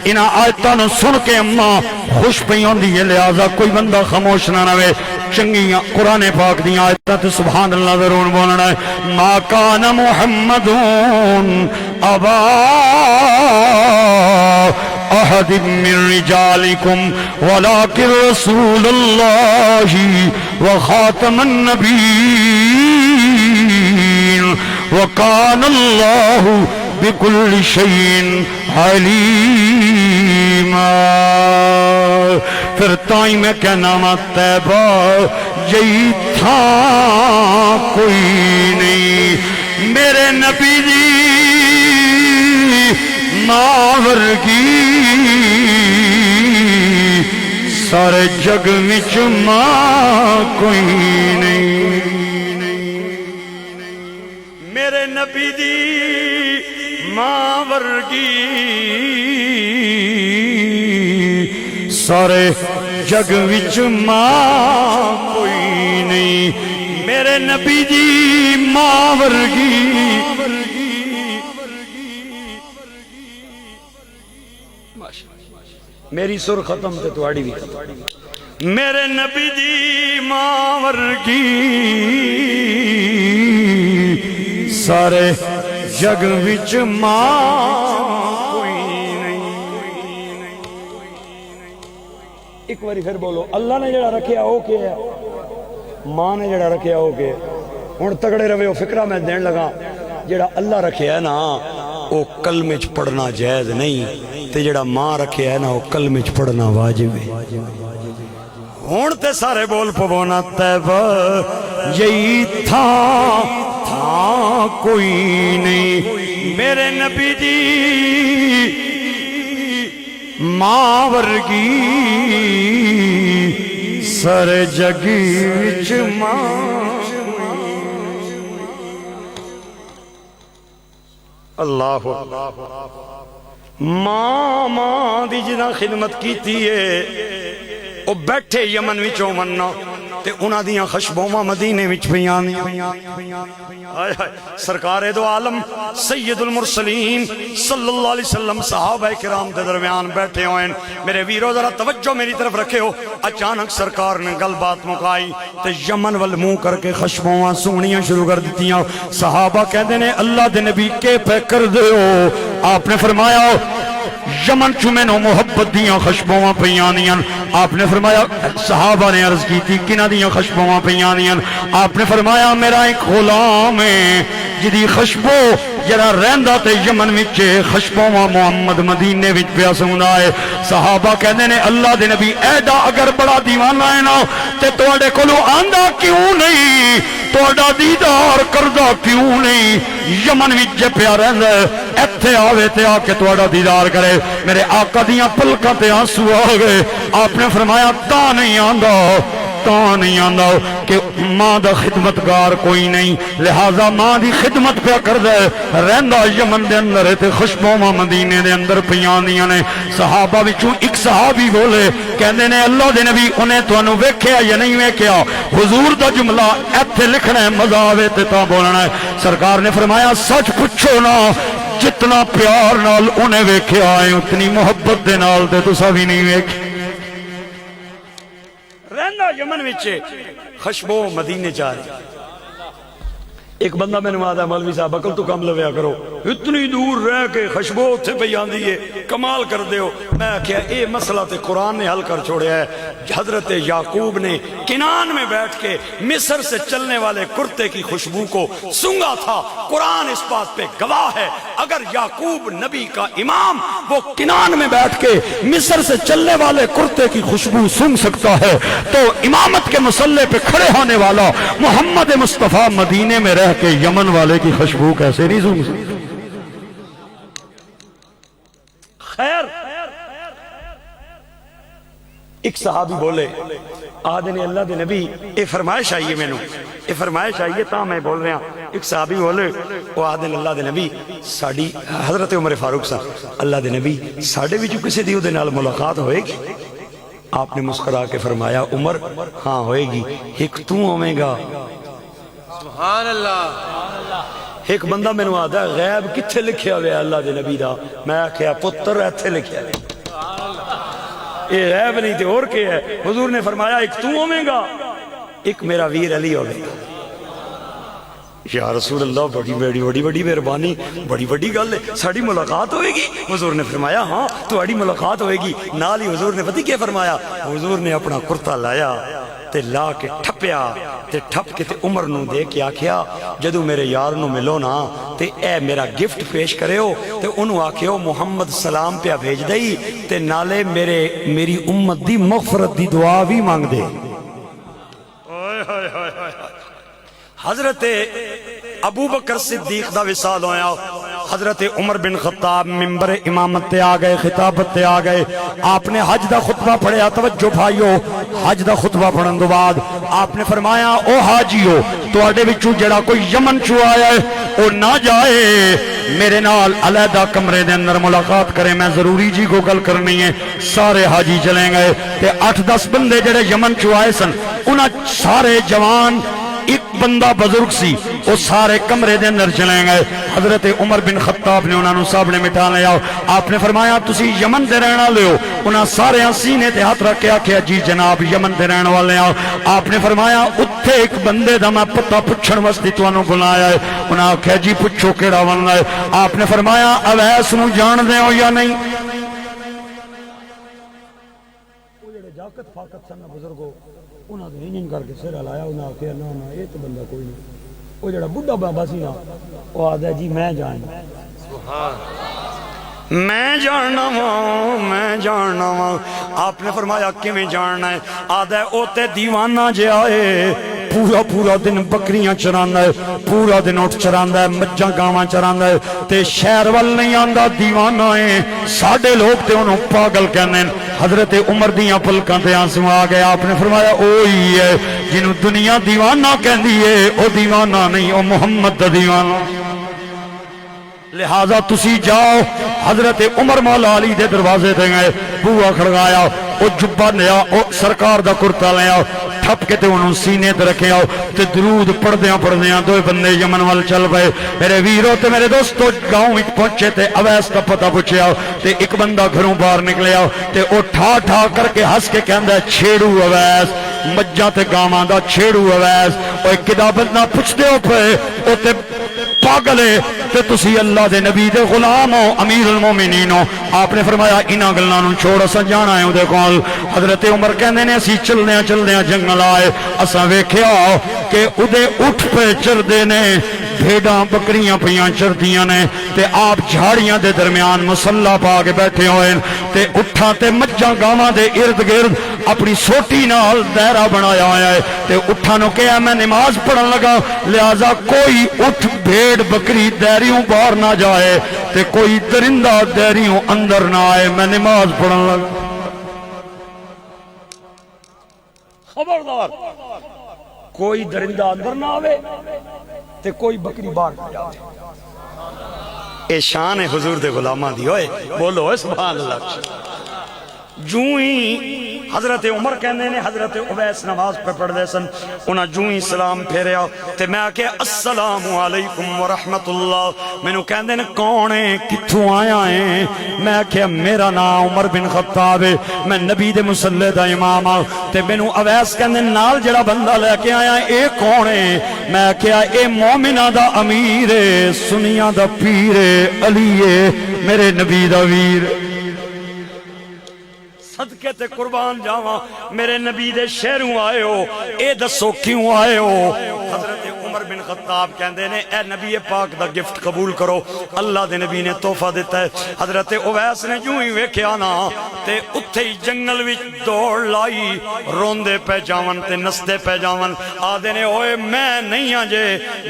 [SPEAKER 3] انہاں آیتاں نو سن کے اماں خوش پئی ہوندی ہے، لہذا کوئی بندہ خاموش نہ رہے۔ چنگیاں قرآن پاک دی آیتاں تے سبحان اللہ ضرور بولنا ہے۔ ما کان محمد ابا احد من رجالکم ولکن رسول اللہ وخاتم النبیین وکان اللہ بکل شیء علیما۔ پھر تائیں میں کہنا ماں طیبہ جئی تھا کوئی نہیں میرے نبی دی ماں ورگی، سارے جگ وچ ماں کوئی نہیں میرے نبی دی ماں ورگی، سارے جگ وچ ماں کوئی نہیں میرے نبی دی ماں ورگی۔ میری سر ختم تے تواڈی بھی ختم۔ میرے نبی دی ماں ورگی، سارے جگ وچ ماں کوئی نہیں۔ ایک باری پھر بولو اللہ نے جڑا رکھیا وہ کیا ہے ماں نے جڑا رکھیا وہ کیا ہن تگڑے رہے ہو فکرہ میں دین لگا جڑا اللہ رکھیا ہے نا وہ کلمے چ پڑھنا جائز نہیں تے جڑا ماں رکھیا ہے نا وہ کلمے چ پڑھنا واجب ہے ہن تے سارے بول پونا طیبہ یہی تھا کوئی نہیں میرے نبی دی ماں ورگی سر جگی وچ ماں اللہ ماں دی جنہ خدمت کیتی ہے وہ بیٹھے یمن وچوں مننا تے انہاں دیاں خشبوماں مدینے وچ پیاں سرکار دو عالم سید المرسلین صلی اللہ علیہ وسلم صحابہ کرام دے درمیان بیٹھے ہوئے میرے ویرو ذرا توجہ میری طرف رکھے ہو اچانک سرکار نے گل بات مکائی تے یمن وال منہ کر کے خشبوماں سونیاں شروع کر دیتیاں صحابہ کہندے نے اللہ دے نبی کے پہ کر دیو آپ نے فرمایا یمن چمینو محبت دیاں خشبوماں پیانیاں آپ نے فرمایا صحابہ نے عرض کی تھی کنہ دیاں خشبوماں پیانیاں آپ نے فرمایا میرا ایک غلام ہے جدی خشبو جرا رہندا تے یمن وچ خشبوماں محمد مدینے وچ پیا سوندا ہے صحابہ کہندے نے اللہ دے نبی ایڈا اگر بڑا دیوانہ ہے نا تے تواڈے کولوں آندا کیوں نہیں تواڈا دیدار کردا کیوں نہیں یمن وچ پیا رہندا ایتھے آوے تے آ کے تواڈا دیدار کرے میرے آقا دیاں پلکاں تے آنسو آ گئے آپ نے فرمایا تا نہیں آندا کہ ماں دا خدمتگار کوئی نہیں لہذا ماں دی خدمت پہ کر دے رہندا یمن دے اندر تے خشبوماں مدینے دے اندر پیاندیاں نے صحابہ وچوں ایک صحابی بولے کہندے نے اللہ دے نبی انہیں تانوں ویکھیا یا نہیں ویکھیا حضور دا جملہ ایتھے لکھنا ہے مزہ آوے تے تا بولنا ہے سرکار نے فرمایا سچ پوچھو نا جتنا پیار نال انہیں ویکھیا ہے اتنی محبت دے نال تے تساں وی نہیں ویکھ رہندا یمن وچ خشبو مدینے چاہ رہی ایک بندہ میں نے آدھا مولوی صاحب عقل تو کم لویا کرو اتنی دور رہ کے خشبو اتھے پہ آندی ہے کمال کر دیو میں کہا اے مسئلہ تے قرآن نے حل کر چھوڑیا ہے حضرت یعقوب نے کنان میں بیٹھ کے مصر سے چلنے والے کرتے کی خوشبو کو سنگا تھا قرآن اس بات پہ گواہ ہے اگر یعقوب نبی کا امام وہ کنان میں بیٹھ کے مصر سے چلنے والے کرتے کی خوشبو سنگ سکتا ہے تو امامت کے مسلح پہ کھڑے ہونے والا محمد مصطفیٰ مدینے میں رہ کہ یمن والے کی خوشبو کیسے نہیں سن سکتے خیر ایک صحابی بولے آدھے نے اللہ دے نبی اے فرمائش آئیے میں نو اے فرمائش آئیے تا میں بول رہا ایک صحابی بولے وہ آدھے نے اللہ دے نبی ساڑی حضرت عمر فاروق صاحب اللہ دے نبی ساڑھے بھی جو کسی دیو دے نال ملاقات ہوئے گی آپ نے مسکرا کے فرمایا عمر ہاں ہوئے گی ایک تو ہوئے گا
[SPEAKER 2] سبحان اللہ
[SPEAKER 3] ایک بندہ میں نے آدھا غیب کتھے لکھیا ہوئے اللہ دے نبی دا میں کہا پتر ایتھے لکھیا ہوئے یہ غیب نہیں تھے اور کیا ہے حضور نے فرمایا ایک تو ہوئے گا ایک میرا ویر علی ہوئے گا یا رسول اللہ بڑی مہربانی بڑی بڑی گل ہے ساڑی ملاقات ہوئے گی حضور نے فرمایا ہاں تہاڈی ملاقات ہوئے گی نال ہی حضور نے پتہ کیا فرمایا حضور نے اپنا کرتا لایا تے لا کے ٹھپیا تے ٹھپ کے تے عمر نو دے کے آکھیا جدو میرے یار نو ملو نا تے اے میرا گفٹ پیش کرے ہو تے انہوں آکھیو محمد سلام پہ بھیج دئی تے نالے میری امت دی مغفرت دی دعا بھی مانگ دے حضرت ابو بکر صدیق دا وصال ہویا حضرت عمر بن خطاب منبر امامت تے آ گئے خطابت تے آ گئے آپ نے حج دا خطبہ پڑھیا توجہ بھائیو حج دا خطبہ پڑھن دو بعد آپ نے فرمایا او حاجیو تو آڈے بچو جڑا کوئی یمن چو آیا ہے او نہ جائے میرے نال علیحدہ کمرے دے اندر ملاقات کرے میں ضروری جی کو گل کرنی ہے سارے حاجی چلیں گئے تے 8-10 بندے جڑے یمن چو آئے سن انہاں سارے جوان ایک بندہ بزرگ سی وہ سارے کمرے دے اندر چلیں گئے حضرت عمر بن خطاب نے انہوں سب نے مٹا لیا آپ نے فرمایا تسی یمن دے رہنا لے ہو انہاں سارے سینے تے ہاتھ رکھ کے آکھیا جی جناب یمن دے رہن والے ہیں آپ نے فرمایا اتھے ایک بندے دا میں پتہ پچھن وستی تو انہوں بلایا ہے انہوں آکھیا جی پچھو کیڑا بننا ہے آپ نے فرمایا اویس نو جان دے ہو یا نہیں جاکت فاقت سن بزرگو انہاں نے انجن کر کے سر ہلایا انہاں آخیا نا نا یہ تو بندہ کوئی نہیں وہ جڑا بڈھا بابا سی نا وہ آدھا جی میں جاننا میں جاننا وا آپ نے فرمایا کیویں جاننا ہے آدھا او تے دیوانہ جے آئے پورا دن بکریاں چراندا ہے پورا دن اٹھ چراندا ہے مجھاں گاواں چراندا ہے تے شہر ول نہیں آندا دیوانہ ہے ساڈے لوگ تے انہوں پاگل کہندے ہیں حضرت عمر دیاں پلکاں تے آنسو آ گئے آپ نے فرمایا اوہی ہے جنوں دنیا دیوانہ کہندی ہے او دیوانہ نہیں او محمد دا دیوانہ لہذا تسی جاؤ حضرت عمر مولا علی دے دروازے تے گئے بوا کھڑکایا او جبہ لیا او سرکار دا کرتا لیا ٹھپ کے تے انہوں سینے تے رکھے آؤ تے درود پڑھ دیاں دو بندے یمن وال چل پئے میرے ویرو تے میرے دوستو گاؤں وچ پہنچے تے اویس دا پتہ پوچھے آؤ تے ایک بندہ گھروں باہر نکلے آؤ تے او ٹھا کر کے ہس کے کہندا ہے چھیڑو اویس مجھاں تے گاواں دا چھیڑو اویس او ایک کدا بندہ پوچھ دیو پے او تے پاگل ہے تے تسی اللہ دے نبی دے غلام ہو امیر المومنین ہو آپ نے فرمایا انہاں گلاں نوں چھوڑ اساں جانا ہے اودے کول حضرت عمر کہندے نے اسی چلدیاں جنگل آئے اساں ویکھیا کہ اودے اٹھ پہ چردے نے بھیڑاں بکریاں پیاں چردیاں نے تے آپ جھاڑیاں دے درمیان مصلا پا کے بیٹھے ہوئے تے اٹھاں تے مجھاں گاواں دے ارد گرد اپنی سوٹی نال دائرہ بنایا ہوا ہے تے اٹھاں نو کہا میں نماز پڑھن لگا لہذا کوئی اٹھ بھیڑ بکری دائریوں باہر نہ جائے تے کوئی درندہ دائریوں اندر نہ آئے میں نماز پڑھن لگا خبردار کوئی درندہ اندر نہ آوے تے کوئی بکری باہر نہ جائے اے شان ہے حضور دے غلاماں دی ہوئے بولو اے سبحان اللہ جوں ہی حضرت عمر کہنے نے حضرت عبیس نماز پہ پڑھ دے سن انہاں جوں ہی سلام پھیریا تے میں آکے السلام علیکم ورحمت اللہ میں نو کہندے نے کون ہے کتھوں آیا ہے میں آکے میرا نام عمر بن خطاب ہے میں نبی دے مسلح دا امام ہوں تے میں نو عبیس کہندے نال جڑا بندہ لے کے آیا ہے اے کون ہے میں آکے اے مومنہ دا امیر ہے سنیاں دا پیر ہے علی ہے میرے نبی دا ویر صدقے تے قربان جاواں میرے نبی دے شہروں آئے ہو اے دسو کیوں آئے ہو حضرت عمر بن خطاب کہندے نے اے نبی پاک دا گفٹ قبول کرو اللہ دے نبی نے تحفہ دیتا ہے حضرت اویس نے جو ہی ویکھیا نا تے اتھے ہی جنگل وچ دوڑ لائی روندے پہ جاون تے نسدے پہ جاون آدھے نے اوئے میں نہیں ہاں جے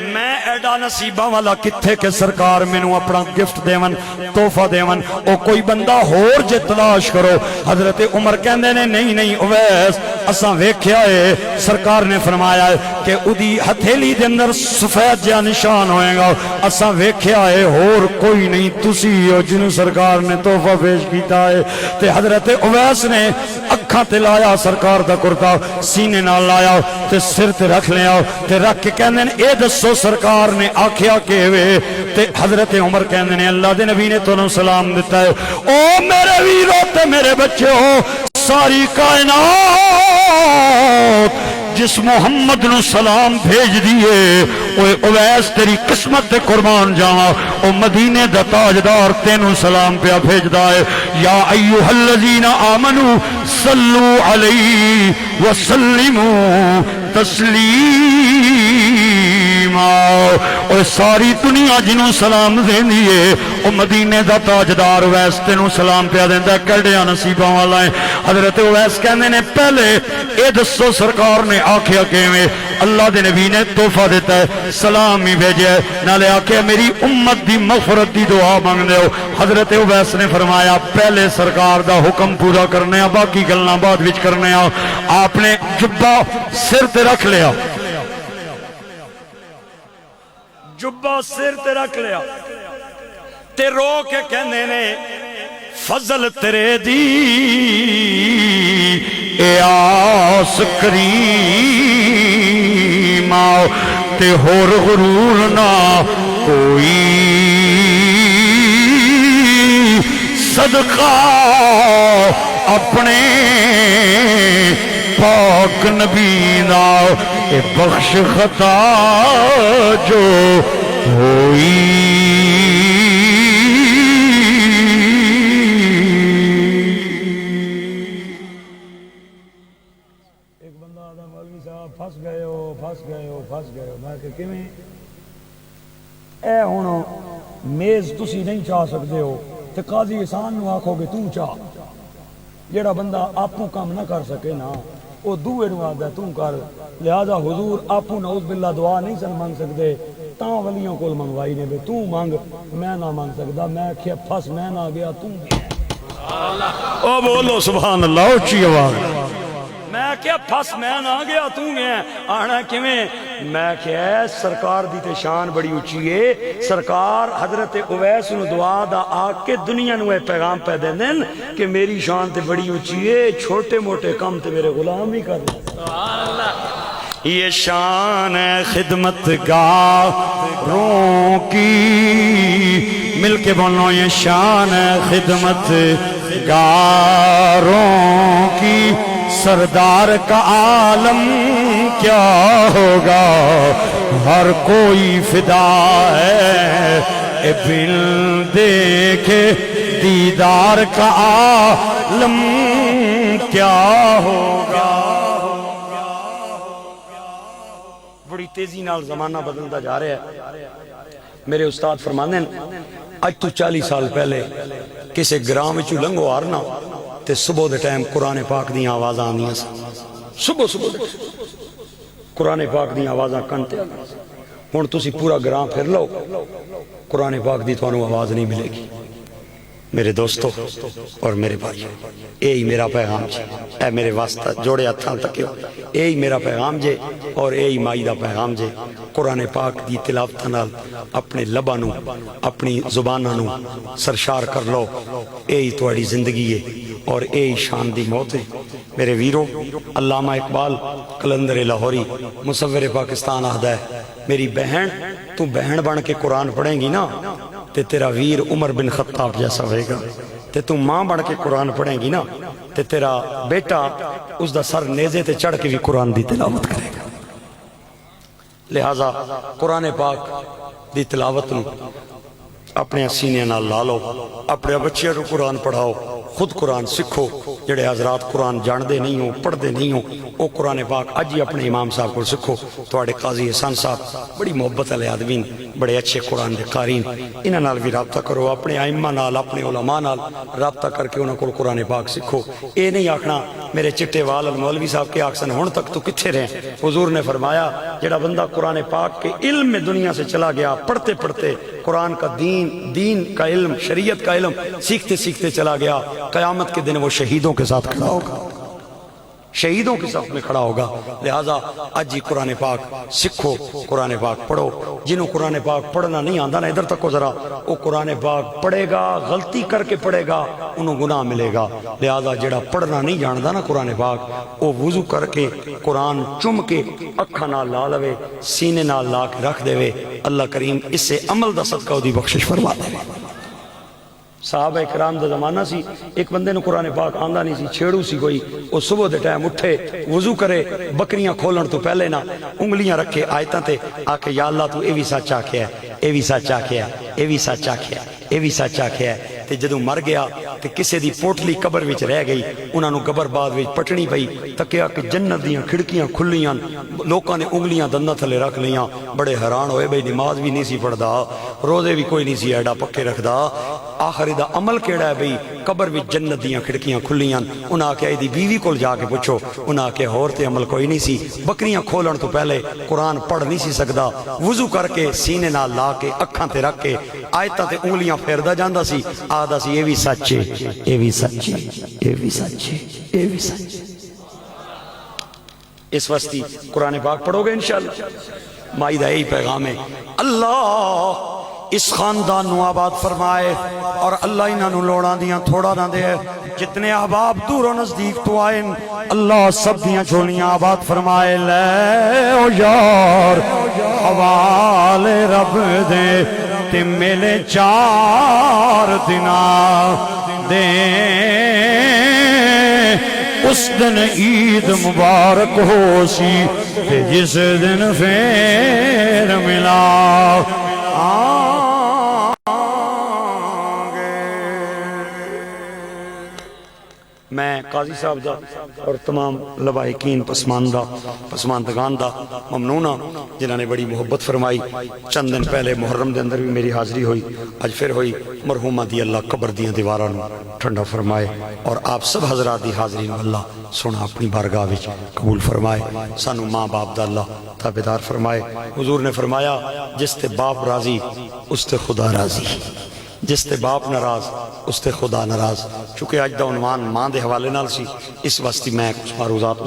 [SPEAKER 3] میں ایڈا نصیبہ والا کتھے کے سرکار میں نو اپنا گفٹ دیون تحفہ دیون او کوئی بندہ ہور جے تلاش کرو حضرت عمر کہندے نے نہیں اویس اساں ویکھیا ہے سرکار نے فرمایا ہے کہ ادی ہتھیلی دے اندر سفید جا نشان ہوئے گا اساں ویکھیا ہے اور کوئی نہیں تسی ہو جنہوں سرکار نے تحفہ پیش کیتا ہے تے حضرت اویس نے اکھاں تے لایا سرکار دا کرتا سینے نال لایا تے سر تے رکھ لیا تے رکھ کے کہندے نے اے دسو سرکار نے آکھیا کہ وے تے حضرت عمر کہندے نے اللہ دے نبی نے تانوں سلام دیتا ہے او میرے ویرو تے میرے بچے ہو ساری کائنات جس محمد نو سلام بھیج دیئے اوے اویس تیری قسمت تے قربان جاواں او مدینے دا تاجدار تینوں سلام پیا بھیج دائے یا ایوہ الذین آمنوا صلو علیہ وسلموا تسلیما او ساری دنیا جنوں سلام دین دیئے او مدینے دا تاجدار اویس تینوں سلام پیا دیندہ کڑیا نصیباں والا ہے حضرت اویس کہنے نے پہلے اے دسو سرکار نے آکھیا کہ میں اللہ دے نبی نے تحفہ دیتا ہے سلام ہی بھیجے ہے نالے آکھیا میری امت دی مغفرت دی دعا مانگ دے ہو حضرت اویس نے فرمایا پہلے سرکار دا حکم پورا کرنے ہیں باقی گلنا بعد وچ کرنے ہیں آپ نے جبہ سر تے رکھ لیا جبہ سر تے رکھ لیا تے رو کے کہنے نے فضل تیرے دی اے آس کریم تے ہور غرور نہ کوئی صدقہ اپنے پاک نبی نا اے بخش خطا جو ہوئی گئے ہو پھس گئے ہو. میں کہ کیویں اے ہن میز تسی نہیں چاہ سکتے ہو تے قاضی احسان نو آکھو گے تو چاہ. جیڑا بندہ آپوں کام نہ کر سکے نا وہ دوے نو آدھا تو کر. لہذا حضور آپوں نعوذ باللہ دعا نہیں سن مانگ سکتے تاں ولیوں کول منگوائی نے بے تو مانگ. میں نہ مانگ سکدا. میں کیا پھس میں نہ گیا تو گیا. او بولو سبحان اللہ اچھی آواز. میں کیا پھس میں نہ گیا تو گیا. آنا کیویں میں کیا سرکار دی تے شان بڑی اچھی ہے. سرکار حضرت اویس نو دعا دا آ کے دنیا نو اے پیغام پہ دے دین کہ میری شان تے بڑی اچھی ہے چھوٹے موٹے کام تے میرے غلام ہی کر دیں. یہ شان ہے خدمت گاروں کی مل کے بولو یہ شان ہے خدمت گاروں کی. سردار کا عالم کیا ہوگا ہر کوئی فدا ہے اے بن دیکھے دیدار کا عالم کیا ہوگا. بڑی تیزی نال زمانہ بدلتا جا رہا ہے. میرے استاد فرماندے ہیں اج تو 40 سال پہلے کسی گراں وچوں لنگو آرنا تے صبح دے ٹائم قرآن پاک دیاں آوازاں آندیاں سی. صبح قرآن پاک دیاں آوازاں کن تے ہن تسی پورا گراں پھر لو قرآن پاک دی تانوں آواز نہیں ملے گی. میرے دوستو اور میرے بھائی اے ہی میرا پیغام جے. اے میرے واسطہ جوڑے ہتھاں تکیو اے ہی میرا پیغام جے اور اے ہی مائی دا پیغام جے. قرآن پاک دی تلاوت نال اپنے لباں نو اپنی زباناں نو سرشار کر لو. اے ہی تہاڈی زندگی ہے اور اے ہی شان دی موت ہے. میرے ویرو علامہ اقبال قلندر لاہوری مصور پاکستان آہدا ہے میری بہن تو بہن بن کے قرآن پڑھیں گی نا تے تیرا ویر عمر بن خطاب جیسا ہوئے گا. تے تو ماں بن کے قرآن پڑھیں گی نا تے تیرا بیٹا اس دا سر نیزے تے چڑھ کے بھی قرآن دی تلاوت کرے گا. لہذا قرآن پاک دی تلاوت نو اپنے سینے نال لا لو. اپنے بچے کو قرآن پڑھاؤ. خود قرآن سکھو. جڑے حضرات قرآن جاندے نہیں ہو پڑھ دے نہیں ہو او قرآن پاک اج ہی اپنے امام صاحب کو سکھو. تواڈے قاضی احسان صاحب بڑی محبت والے آدمی بڑے اچھے قرآن دے قارئین. انہاں نال بھی رابطہ کرو. اپنے ائمہ نال اپنے علماء نال رابطہ کر کے انہاں کو قرآن پاک سکھو. اے نہیں آکھنا میرے چٹے وال مولوی صاحب کے آکسن ہن تک تو کتھے رہے. حضور نے فرمایا جڑا بندہ قرآن پاک کے علم میں دنیا سے چلا گیا پڑھتے پڑھتے قرآن کا دین کا علم شریعت کا علم سیکھتے سیکھتے چلا گیا قیامت کے دن وہ شہیدوں کے ساتھ کھڑا ہوگا. شہیدوں کے ساتھ میں کھڑا ہوگا. لہٰذا آج ہی قرآن پاک سکھو قرآن پاک پڑھو. جنہوں قرآن پاک پڑھنا نہیں آندا نا ادھر تک ذرا وہ قرآن پاک پڑھے گا غلطی کر کے پڑھے گا انہوں گناہ ملے گا. لہٰذا جڑا پڑھنا نہیں جاندا نا قرآن پاک وہ وضو کر کے قرآن چم کے اکھاں نال لا لوے سینے نال لا کے رکھ دے. اللہ کریم اس سے عمل دا صدقہ دی بخشش فرما دے. صحابہ اکرام دا زمانہ سی ایک بندے نو قرآن پاک آندا نہیں سی چھیڑو سی کوئی وہ صبح دے ٹائم اٹھے وضو کرے بکریاں کھولن تو پہلے نا انگلیاں رکھے آیتاں تے آکے یا اللہ تو اے بھی سچ آکھیا ہے اے بھی سچ آکھیا ہے اے بھی سچ آکھیا ہے اے بھی سچ آکھیا ہے. تے جدوں مر گیا تے کسے دی پوٹلی قبر وچ رہ گئی انہاں نو قبر بعد وچ پٹنی پئی. تکیا کہ جنت دیاں کھڑکیاں کھلیاں لوکاں نے انگلیاں دنداں تھلے رکھ لیاں. بڑے حیران ہوئے بھئی نماز بھی نہیں سی پڑھدا روزے بھی کوئی نہیں سی ایڈا پکے رکھدا آخر دا عمل کیڑا ہے بھئی قبر وچ جنت دیاں کھڑکیاں کھلیاں. انہاں آکھیا ایدی بیوی کول جا کے پوچھو. انہاں آکھیا ہور تے عمل کوئی نہیں سی بکریاں کھولن تو پہلے قرآن پڑھ نہیں سی سکدا وضو کر کے سینے نال لا کے اکھاں تے رکھ کے آیتاں تے انگلیاں پھیردا جاندا سی آدا سی اے وی سچ ہے اے وی سچ ہے اے وی سچ ہے اے وی سچ. اس واسطے قرآن پاک پڑھو گے انشاءاللہ. مائی دا یہی پیغام ہے. اللہ اس خاندان نو آباد فرمائے اور اللہ انہاں نو لوڑاں دیاں تھوڑا نہ دے. جتنے احباب دور و نزدیک تو آئیں اللہ سب دیاں جھولیاں آباد فرمائے. لے او یار حوالے رب دے تے میلے 4 دنا دے اس دن عید مبارک ہو سی تے جس دن پھر ملا میں قاضی صاحب دا اور تمام لبائقین پسماندگان دا ممنونہ جنہوں نے بڑی محبت فرمائی. چند دن پہلے محرم دے اندر بھی میری حاضری ہوئی, اج پھر ہوئی. مرحومہ دی اللہ قبر دیاں دیواراں نوں ٹھنڈا فرمائے اور آپ سب حضرات دی حاضری نوں اللہ سونا اپنی بارگاہ وچ قبول فرمائے. سانو ماں باپ دا اللہ تابعدار فرمائے. حضور نے فرمایا جس تے باپ راضی اس تے خدا راضی, جس تے باپ ناراض اس تے خدا ناراض. چونکہ اج دا عنوان ماں دے حوالے نال سی, اس واسطے میں کچھ معروضات